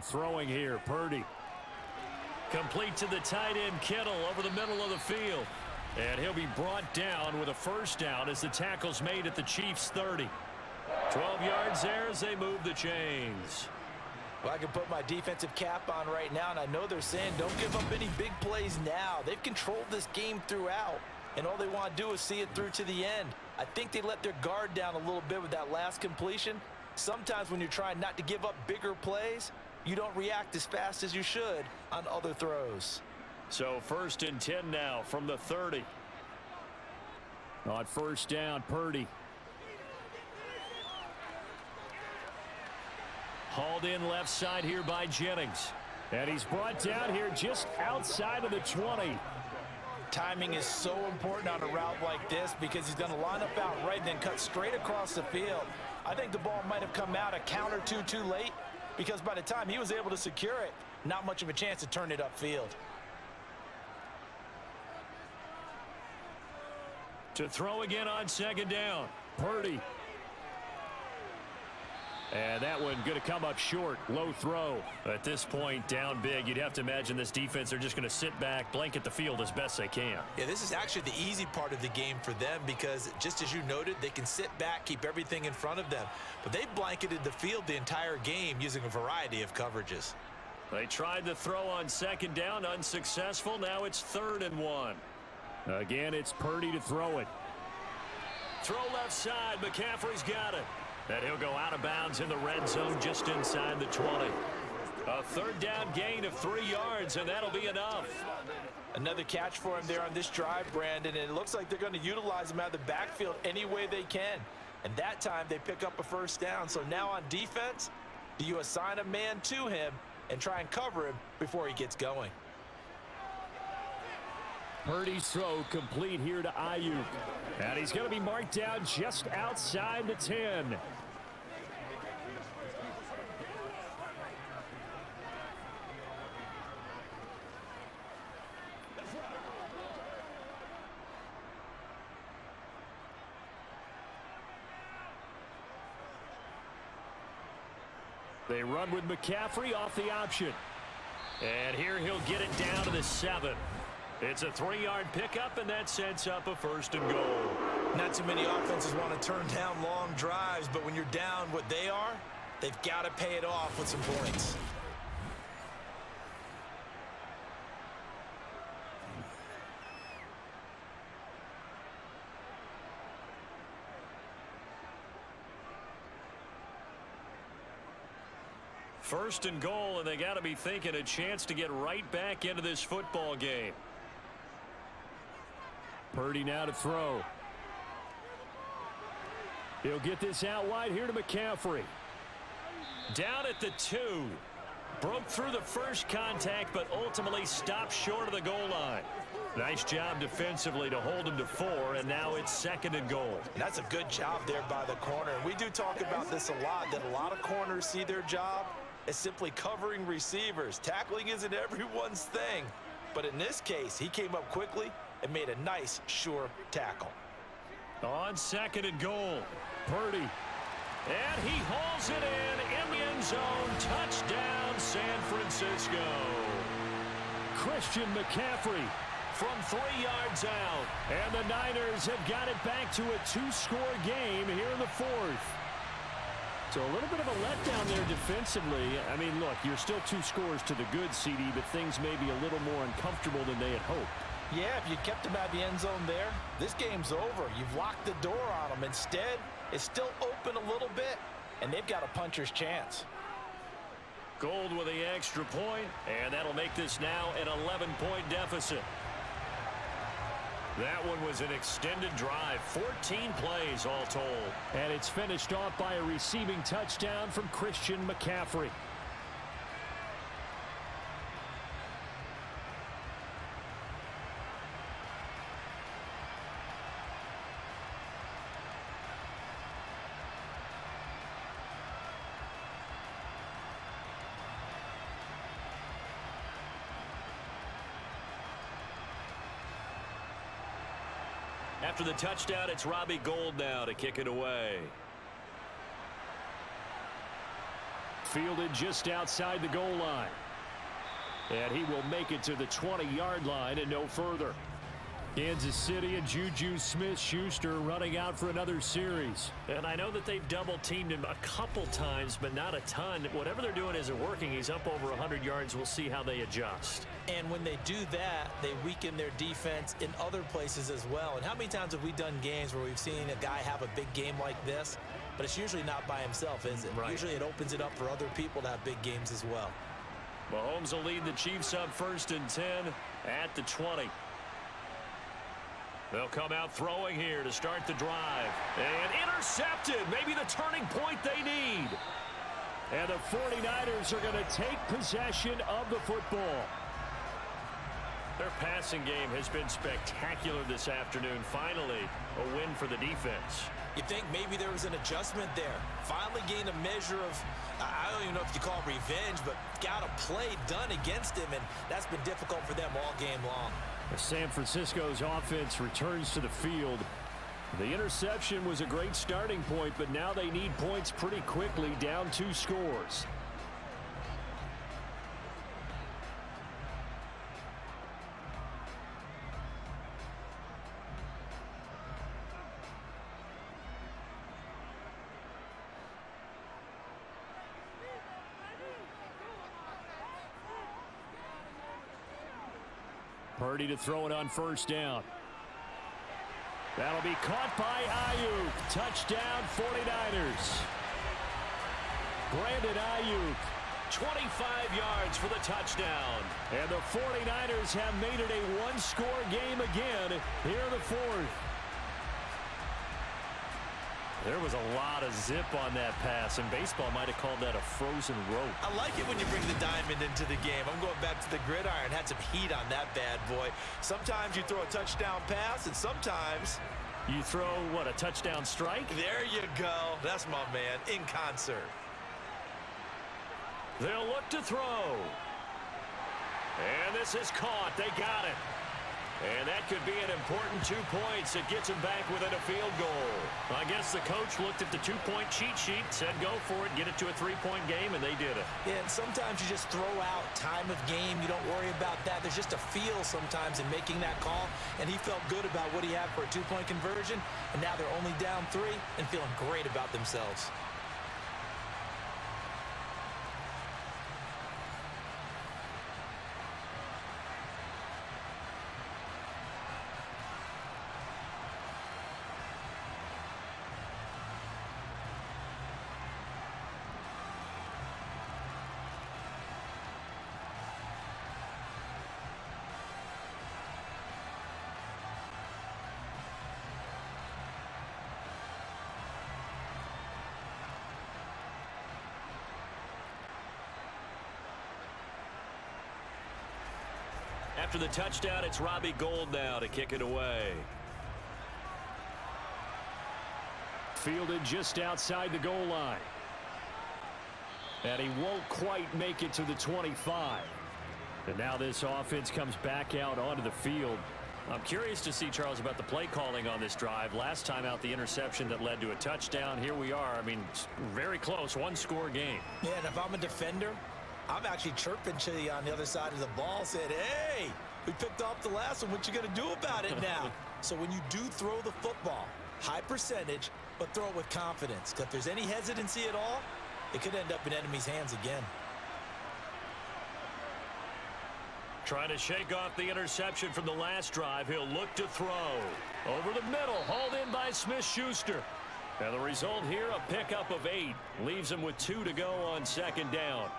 Throwing here, Purdy. Complete to the tight end, Kittle, over the middle of the field. And he'll be brought down with a 1st down as the tackle's made at the Chiefs' 30. 12 yards there as they move the chains. Well, I can put my defensive cap on right now, and I know they're saying don't give up any big plays now. They've controlled this game throughout, and all they want to do is see it through to the end. I think they let their guard down a little bit with that last completion. Sometimes when you're trying not to give up bigger plays, you don't react as fast as you should on other throws. So 1st and 10 now from the 30. On 1st down, Purdy. Hauled in left side here by Jennings. And he's brought down here just outside of the 20. Timing is so important on a route like this because he's going to line up out right and then cut straight across the field. I think the ball might have come out a count or two too late, because by the time he was able to secure it, not much of a chance to turn it upfield. To throw again on 2nd down, Purdy. And that one going to come up short. Low throw. At this point, down big. You'd have to imagine this defense, they're just going to sit back, blanket the field as best they can. Yeah, this is actually the easy part of the game for them because, just as you noted, they can sit back, keep everything in front of them. But they blanketed the field the entire game using a variety of coverages. They tried the throw on 2nd down, unsuccessful. Now it's 3rd and 1. Again, it's Purdy to throw it. Throw left side. McCaffrey's got it. And he'll go out of bounds in the red zone just inside the 20. A 3rd down gain of 3 yards, and that'll be enough. Another catch for him there on this drive, Brandon, and it looks like they're going to utilize him out of the backfield any way they can. And that time they pick up a 1st down. So now on defense, do you assign a man to him and try and cover him before he gets going? Purdy's throw complete here to Ayuk. And he's going to be marked down just outside the 10. They run with McCaffrey off the option. And here he'll get it down to the 7. It's a 3-yard pickup, and that sets up a 1st and goal. Not too many offenses want to turn down long drives, but when you're down what they are, they've got to pay it off with some points. First and goal, and they got to be thinking a chance to get right back into this football game. Purdy now to throw. He'll get this out wide here to McCaffrey. Down at the 2. Broke through the first contact, but ultimately stopped short of the goal line. Nice job defensively to hold him to 4, and now it's second and goal. And that's a good job there by the corner. We do talk about this a lot, that a lot of corners see their job as simply covering receivers. Tackling isn't everyone's thing. But in this case, he came up quickly and made a nice, sure tackle. On second and goal, Purdy. And he hauls it in the end zone. Touchdown, San Francisco. Christian McCaffrey from 3 yards out. And the Niners have got it back to a 2-score game here in the 4th. So a little bit of a letdown there defensively. I mean, look, you're still 2 scores to the good, CD, but things may be a little more uncomfortable than they had hoped. Yeah, if you kept him at the end zone there, this game's over. You've locked the door on him. Instead, it's still open a little bit, and they've got a puncher's chance. Gold with the extra point, and that'll make this now an 11-point deficit. That one was an extended drive, 14 plays all told. And it's finished off by a receiving touchdown from Christian McCaffrey. After the touchdown, it's Robbie Gould now to kick it away. Fielded just outside the goal line. And he will make it to the 20-yard line and no further. Kansas City and Juju Smith-Schuster running out for another series. And I know that they've double-teamed him a couple times, but not a ton. Whatever they're doing isn't working. He's up over 100 yards. We'll see how they adjust. And when they do that, they weaken their defense in other places as well. And how many times have we done games where we've seen a guy have a big game like this, but it's usually not by himself, is it? Right. Usually it opens it up for other people to have big games as well. Mahomes will lead the Chiefs up 1st and 10 at the 20. They'll come out throwing here to start the drive. And intercepted. Maybe the turning point they need. And the 49ers are going to take possession of the football. Their passing game has been spectacular this afternoon. Finally, a win for the defense. You think maybe there was an adjustment there. Finally gained a measure of, I don't even know if you call it revenge, but got a play done against him, and that's been difficult for them all game long. San Francisco's offense returns to the field. The interception was a great starting point, but now they need points pretty quickly, down 2 scores. Purdy to throw it on 1st down. That'll be caught by Ayuk. Touchdown 49ers. Brandon Ayuk, 25 yards for the touchdown. And the 49ers have made it a 1-score game again here in the 4th. There was a lot of zip on that pass, and baseball might have called that a frozen rope. I like it when you bring the diamond into the game. I'm going back to the gridiron. Had some heat on that bad boy. Sometimes you throw a touchdown pass, and sometimes you throw, what, a touchdown strike? There you go. That's my man, in concert. They'll look to throw. And this is caught. They got it. And that could be an important 2 points. It gets him back within a field goal. I guess the coach looked at the 2-point cheat sheet, said go for it, get it to a 3-point game, and they did it. Yeah, and sometimes you just throw out time of game. You don't worry about that. There's just a feel sometimes in making that call, and he felt good about what he had for a 2-point conversion, and now they're only down 3 and feeling great about themselves. After the touchdown, it's Robbie Gould now to kick it away. Fielded just outside the goal line. And he won't quite make it to the 25. And now this offense comes back out onto the field. I'm curious to see, Charles, about the play calling on this drive. Last time out, the interception that led to a touchdown. Here we are. I mean, very close, one-score game. Yeah, and if I'm a defender, I'm actually chirping to you on the other side of the ball, said, hey, we picked off the last one. What you going to do about it now? So when you do throw the football, high percentage, but throw it with confidence. Because if there's any hesitancy at all, it could end up in enemy's hands again. Trying to shake off the interception from the last drive. He'll look to throw. Over the middle, hauled in by Smith-Schuster. And the result here, a pickup of 8. Leaves him with 2 to go on second down.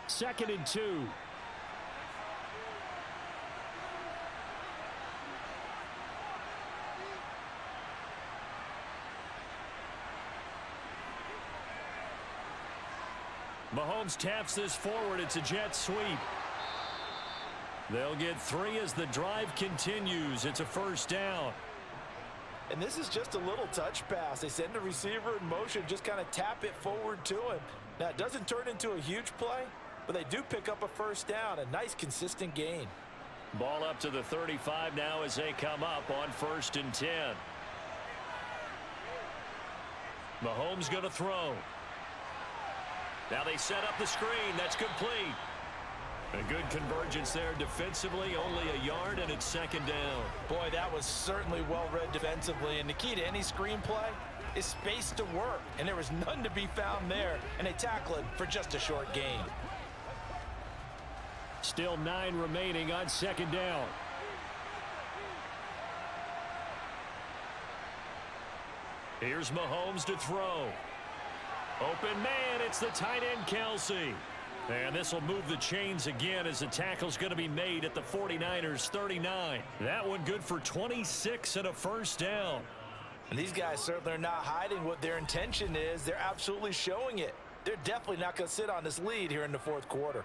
Second and 2. Mahomes taps this forward. It's a jet sweep. They'll get 3 as the drive continues. It's a first down. And this is just a little touch pass. They send the receiver in motion, just kind of tap it forward to him. Now, it doesn't turn into a huge play, but they do pick up a first down. A nice, consistent gain. Ball up to the 35 now as they come up on 1st and 10. Mahomes going to throw. Now they set up the screen. That's complete. A good convergence there defensively. Only a yard, and it's second down. Boy, that was certainly well-read defensively. And the key to any screenplay is space to work. And there was none to be found there. And they tackle it for just a short gain. Still 9 remaining on second down. Here's Mahomes to throw. Open man, it's the tight end Kelsey. And this will move the chains again as the tackle's going to be made at the 49ers 39. That one good for 26 and a first down. And these guys certainly are not hiding what their intention is. They're absolutely showing it. They're definitely not going to sit on this lead here in the fourth quarter.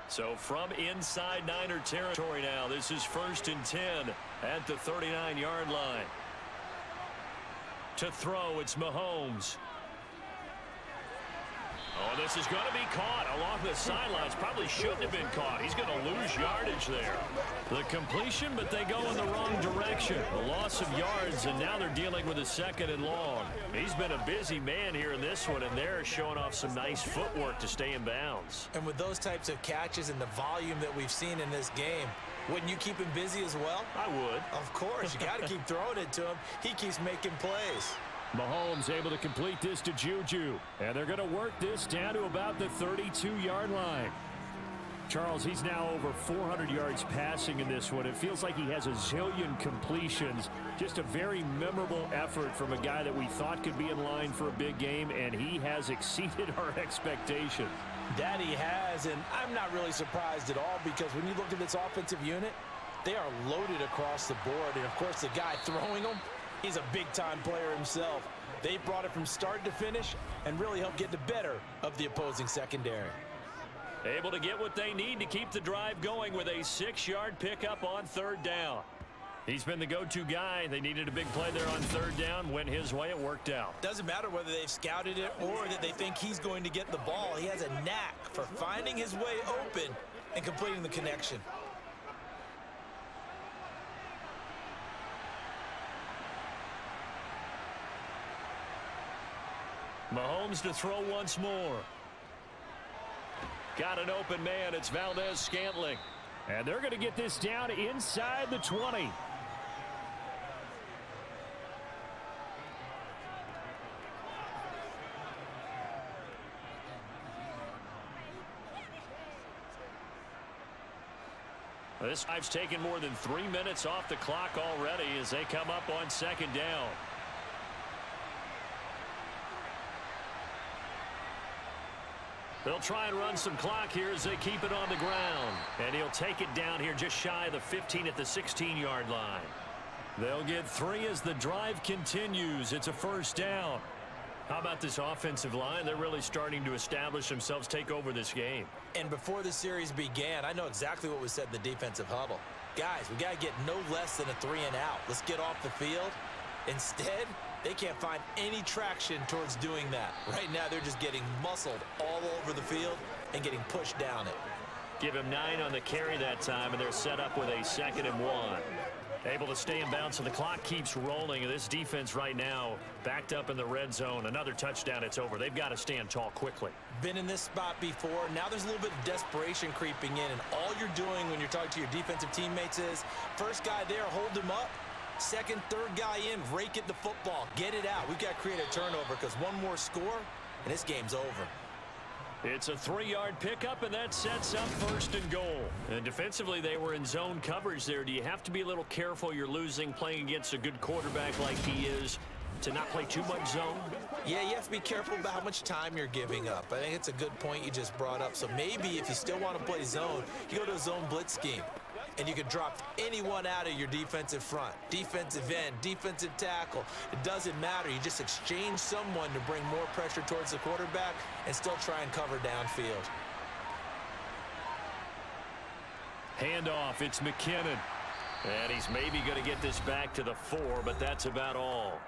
So from inside Niner territory now, this is 1st and 10 at the 39-yard line. To throw, it's Mahomes. Oh, this is going to be caught along the sidelines. Probably shouldn't have been caught. He's going to lose yardage there. The completion, but they go in the wrong direction. The loss of yards, and now they're dealing with a 2nd and long. He's been a busy man here in this one, and they're showing off some nice footwork to stay in bounds. And with those types of catches and the volume that we've seen in this game, wouldn't you keep him busy as well? I would. Of course. You got to keep throwing it to him. He keeps making plays. Mahomes able to complete this to Juju. And they're going to work this down to about the 32-yard line. Charles, he's now over 400 yards passing in this one. It feels like he has a zillion completions. Just a very memorable effort from a guy that we thought could be in line for a big game, and he has exceeded our expectations. That he has, and I'm not really surprised at all because when you look at this offensive unit, they are loaded across the board. And, of course, the guy throwing them, he's a big-time player himself. They brought it from start to finish and really helped get the better of the opposing secondary. Able to get what they need to keep the drive going with a 6-yard pickup on 3rd down. He's been the go-to guy. They needed a big play there on 3rd down. Went his way. It worked out. Doesn't matter whether they've scouted it or that they think he's going to get the ball. He has a knack for finding his way open and completing the connection. Mahomes to throw once more. Got an open man. It's Valdez-Scantling. And they're going to get this down inside the 20. This drive's taken more than 3 minutes off the clock already as they come up on 2nd down. They'll try and run some clock here as they keep it on the ground. And he'll take it down here just shy of the 15 at the 16-yard line. They'll get 3 as the drive continues. It's a 1st down. How about this offensive line? They're really starting to establish themselves, take over this game. And before the series began, I know exactly what was said in the defensive huddle. Guys, we got to get no less than a 3-and-out. Let's get off the field. Instead, they can't find any traction towards doing that. Right now, they're just getting muscled all over the field and getting pushed down it. Give him 9 on the carry that time, and they're set up with a 2nd and 1. Able to stay in bounds, so the clock keeps rolling. And this defense right now backed up in the red zone. Another touchdown, it's over. They've got to stand tall quickly. Been in this spot before. Now there's a little bit of desperation creeping in, and all you're doing when you're talking to your defensive teammates is, first guy there, hold him up. Second, third guy in, rake at the football. Get it out. We've got to create a turnover because one more score, and this game's over. It's a 3-yard pickup, and that sets up 1st and goal. And defensively, they were in zone coverage there. Do you have to be a little careful? You're losing, playing against a good quarterback like he is, to not play too much zone? Yeah, you have to be careful about how much time you're giving up. I think it's a good point you just brought up. So maybe if you still want to play zone, you go to a zone blitz scheme. And you can drop anyone out of your defensive front, defensive end, defensive tackle. It doesn't matter. You just exchange someone to bring more pressure towards the quarterback and still try and cover downfield. Handoff, it's McKinnon. And he's maybe going to get this back to the 4, but that's about all.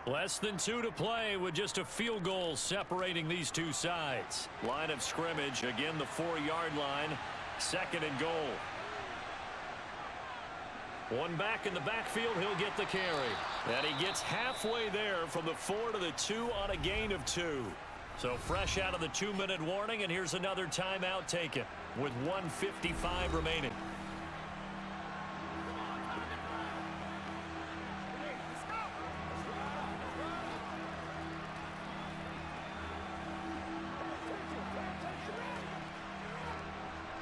Less than 2 to play with just a field goal separating these two sides. Line of scrimmage, again the 4-yard line. 2nd and goal. One back in the backfield, he'll get the carry. And he gets halfway there from the 4 to the 2 on a gain of 2. So fresh out of the 2-minute warning, and here's another timeout taken with 1:55 remaining.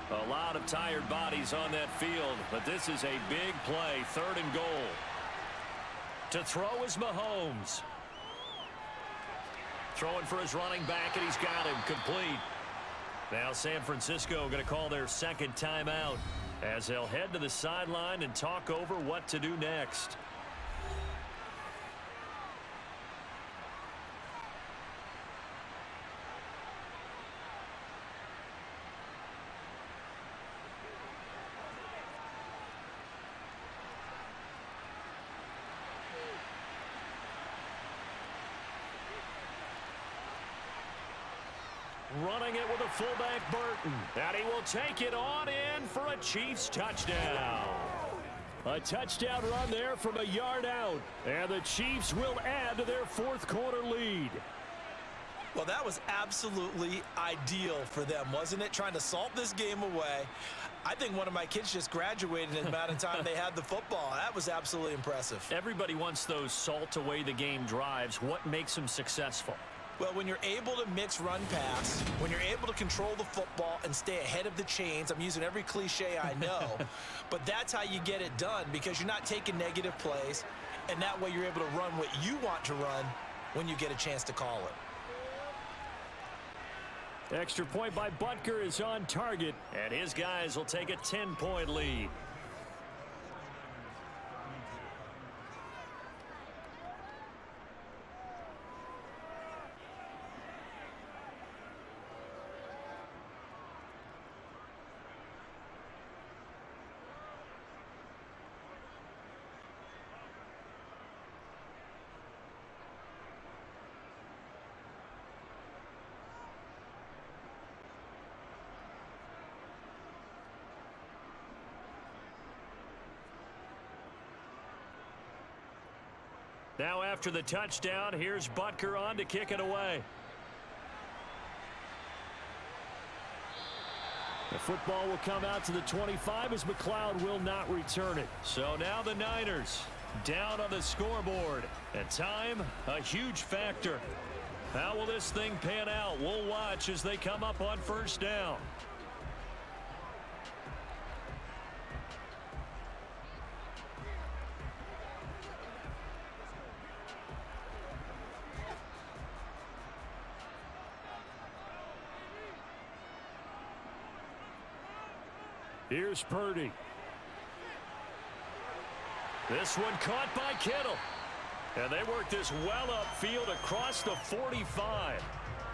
A lot of tired bodies on that field, but this is a big play, 3rd and goal. To throw is Mahomes. Throwing for his running back, and he's got him complete. Now San Francisco going to call their 2nd timeout as they'll head to the sideline and talk over what to do next. Running it with a fullback, Burton. And he will take it on in for a Chiefs touchdown. A touchdown run there from a yard out. And the Chiefs will add to their 4th quarter lead. Well, that was absolutely ideal for them, wasn't it? Trying to salt this game away. I think one of my kids just graduated in the amount of time they had the football. That was absolutely impressive. Everybody wants those salt away the game drives. What makes them successful? Well, when you're able to mix run-pass, when you're able to control the football and stay ahead of the chains, I'm using every cliche I know, but that's how you get it done because you're not taking negative plays, and that way you're able to run what you want to run when you get a chance to call it. Extra point by Butker is on target, and his guys will take a 10-point lead. Now after the touchdown, here's Butker on to kick it away. The football will come out to the 25 as McLeod will not return it. So now the Niners down on the scoreboard. And time, a huge factor. How will this thing pan out? We'll watch as they come up on first down. Here's Purdy. This one caught by Kittle. And they work this well upfield across the 45.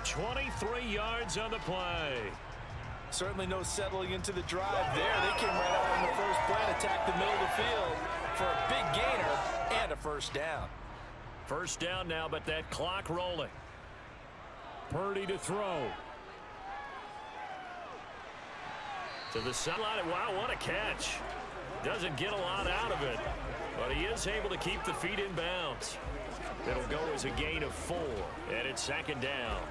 23 yards on the play. Certainly no settling into the drive there. They came right out on the first play and attacked the middle of the field for a big gainer and a first down. First down now, but that clock rolling. Purdy to throw. To the sideline. Wow, what a catch. Doesn't get a lot out of it, but he is able to keep the feet in bounds. It'll go as a gain of 4, and it's second down.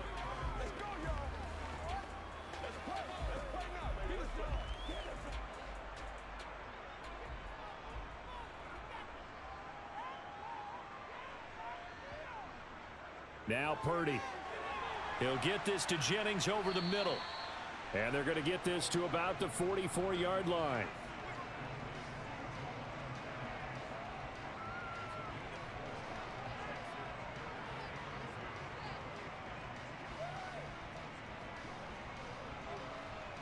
Now Purdy. He'll get this to Jennings over the middle. And they're going to get this to about the 44-yard line.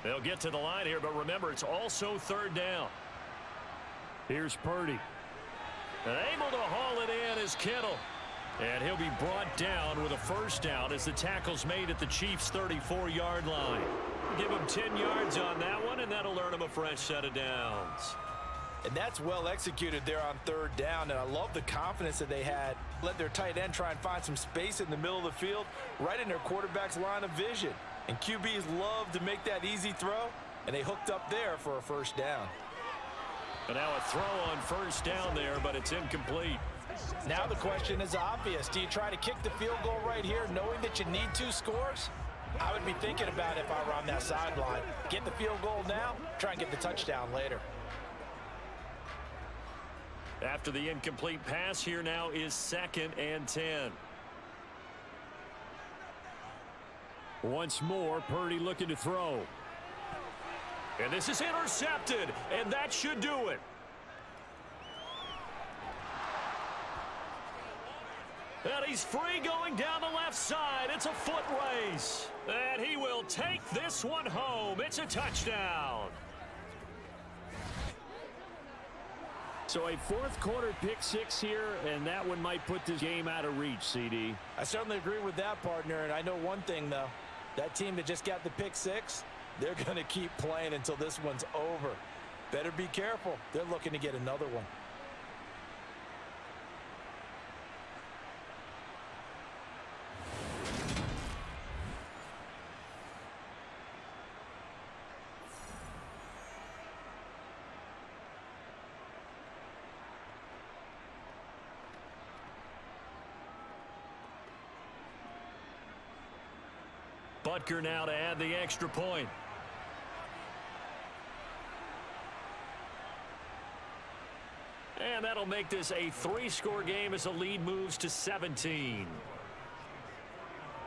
They'll get to the line here, but remember, it's also third down. Here's Purdy. And able to haul it in is Kittle. And he'll be brought down with a first down as the tackle's made at the Chiefs' 34-yard line. Give him 10 yards on that one, and that'll earn him a fresh set of downs. And that's well executed there on third down, and I love the confidence that they had. Let their tight end try and find some space in the middle of the field, right in their quarterback's line of vision. And QBs love to make that easy throw, and they hooked up there for a first down. And now a throw on first down there, but it's incomplete. Now the question is obvious. Do you try to kick the field goal right here knowing that you need 2 scores? I would be thinking about it if I were on that sideline. Get the field goal now, try and get the touchdown later. After the incomplete pass, here now is 2nd and 10. Once more, Purdy looking to throw. And this is intercepted, and that should do it. And he's free going down the left side. It's a foot race. And he will take this one home. It's a touchdown. So a fourth-quarter pick-6 here, and that one might put this game out of reach, CD. I certainly agree with that, partner, and I know one thing, though. That team that just got the pick-6, they're going to keep playing until this one's over. Better be careful. They're looking to get another one. Butker now to add the extra point. And that'll make this a 3-score game as the lead moves to 17.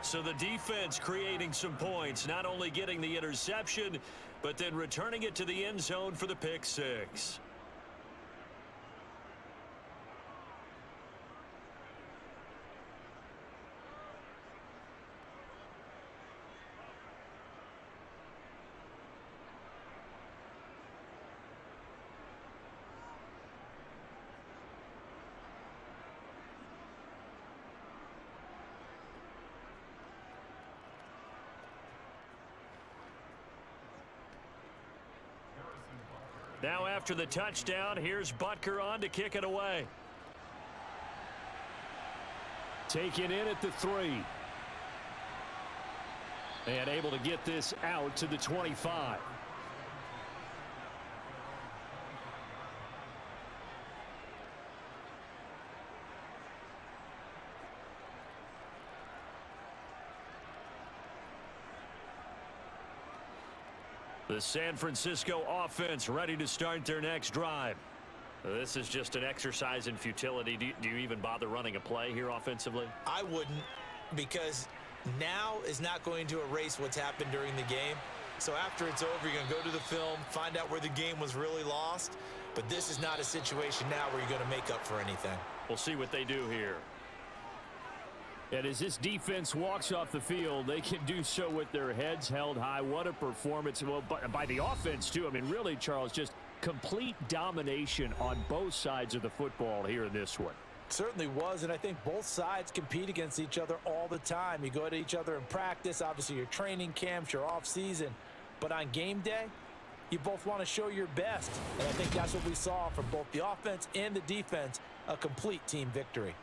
So the defense creating some points, not only getting the interception, but then returning it to the end zone for the pick-6. Now after the touchdown, here's Butker on to kick it away. Taken in at the 3. And able to get this out to the 25. The San Francisco offense ready to start their next drive. This is just an exercise in futility. Do you even bother running a play here offensively? I wouldn't, because now is not going to erase what's happened during the game. So after it's over, you're going to go to the film, find out where the game was really lost. But this is not a situation now where you're going to make up for anything. We'll see what they do here. And as this defense walks off the field, they can do so with their heads held high. What a performance. Well, by the offense, too. I mean, really, Charles, just complete domination on both sides of the football here in this one. Certainly was, and I think both sides compete against each other all the time. You go at each other in practice, obviously your training camps, your off-season. But on game day, you both want to show your best. And I think that's what we saw from both the offense and the defense, a complete team victory.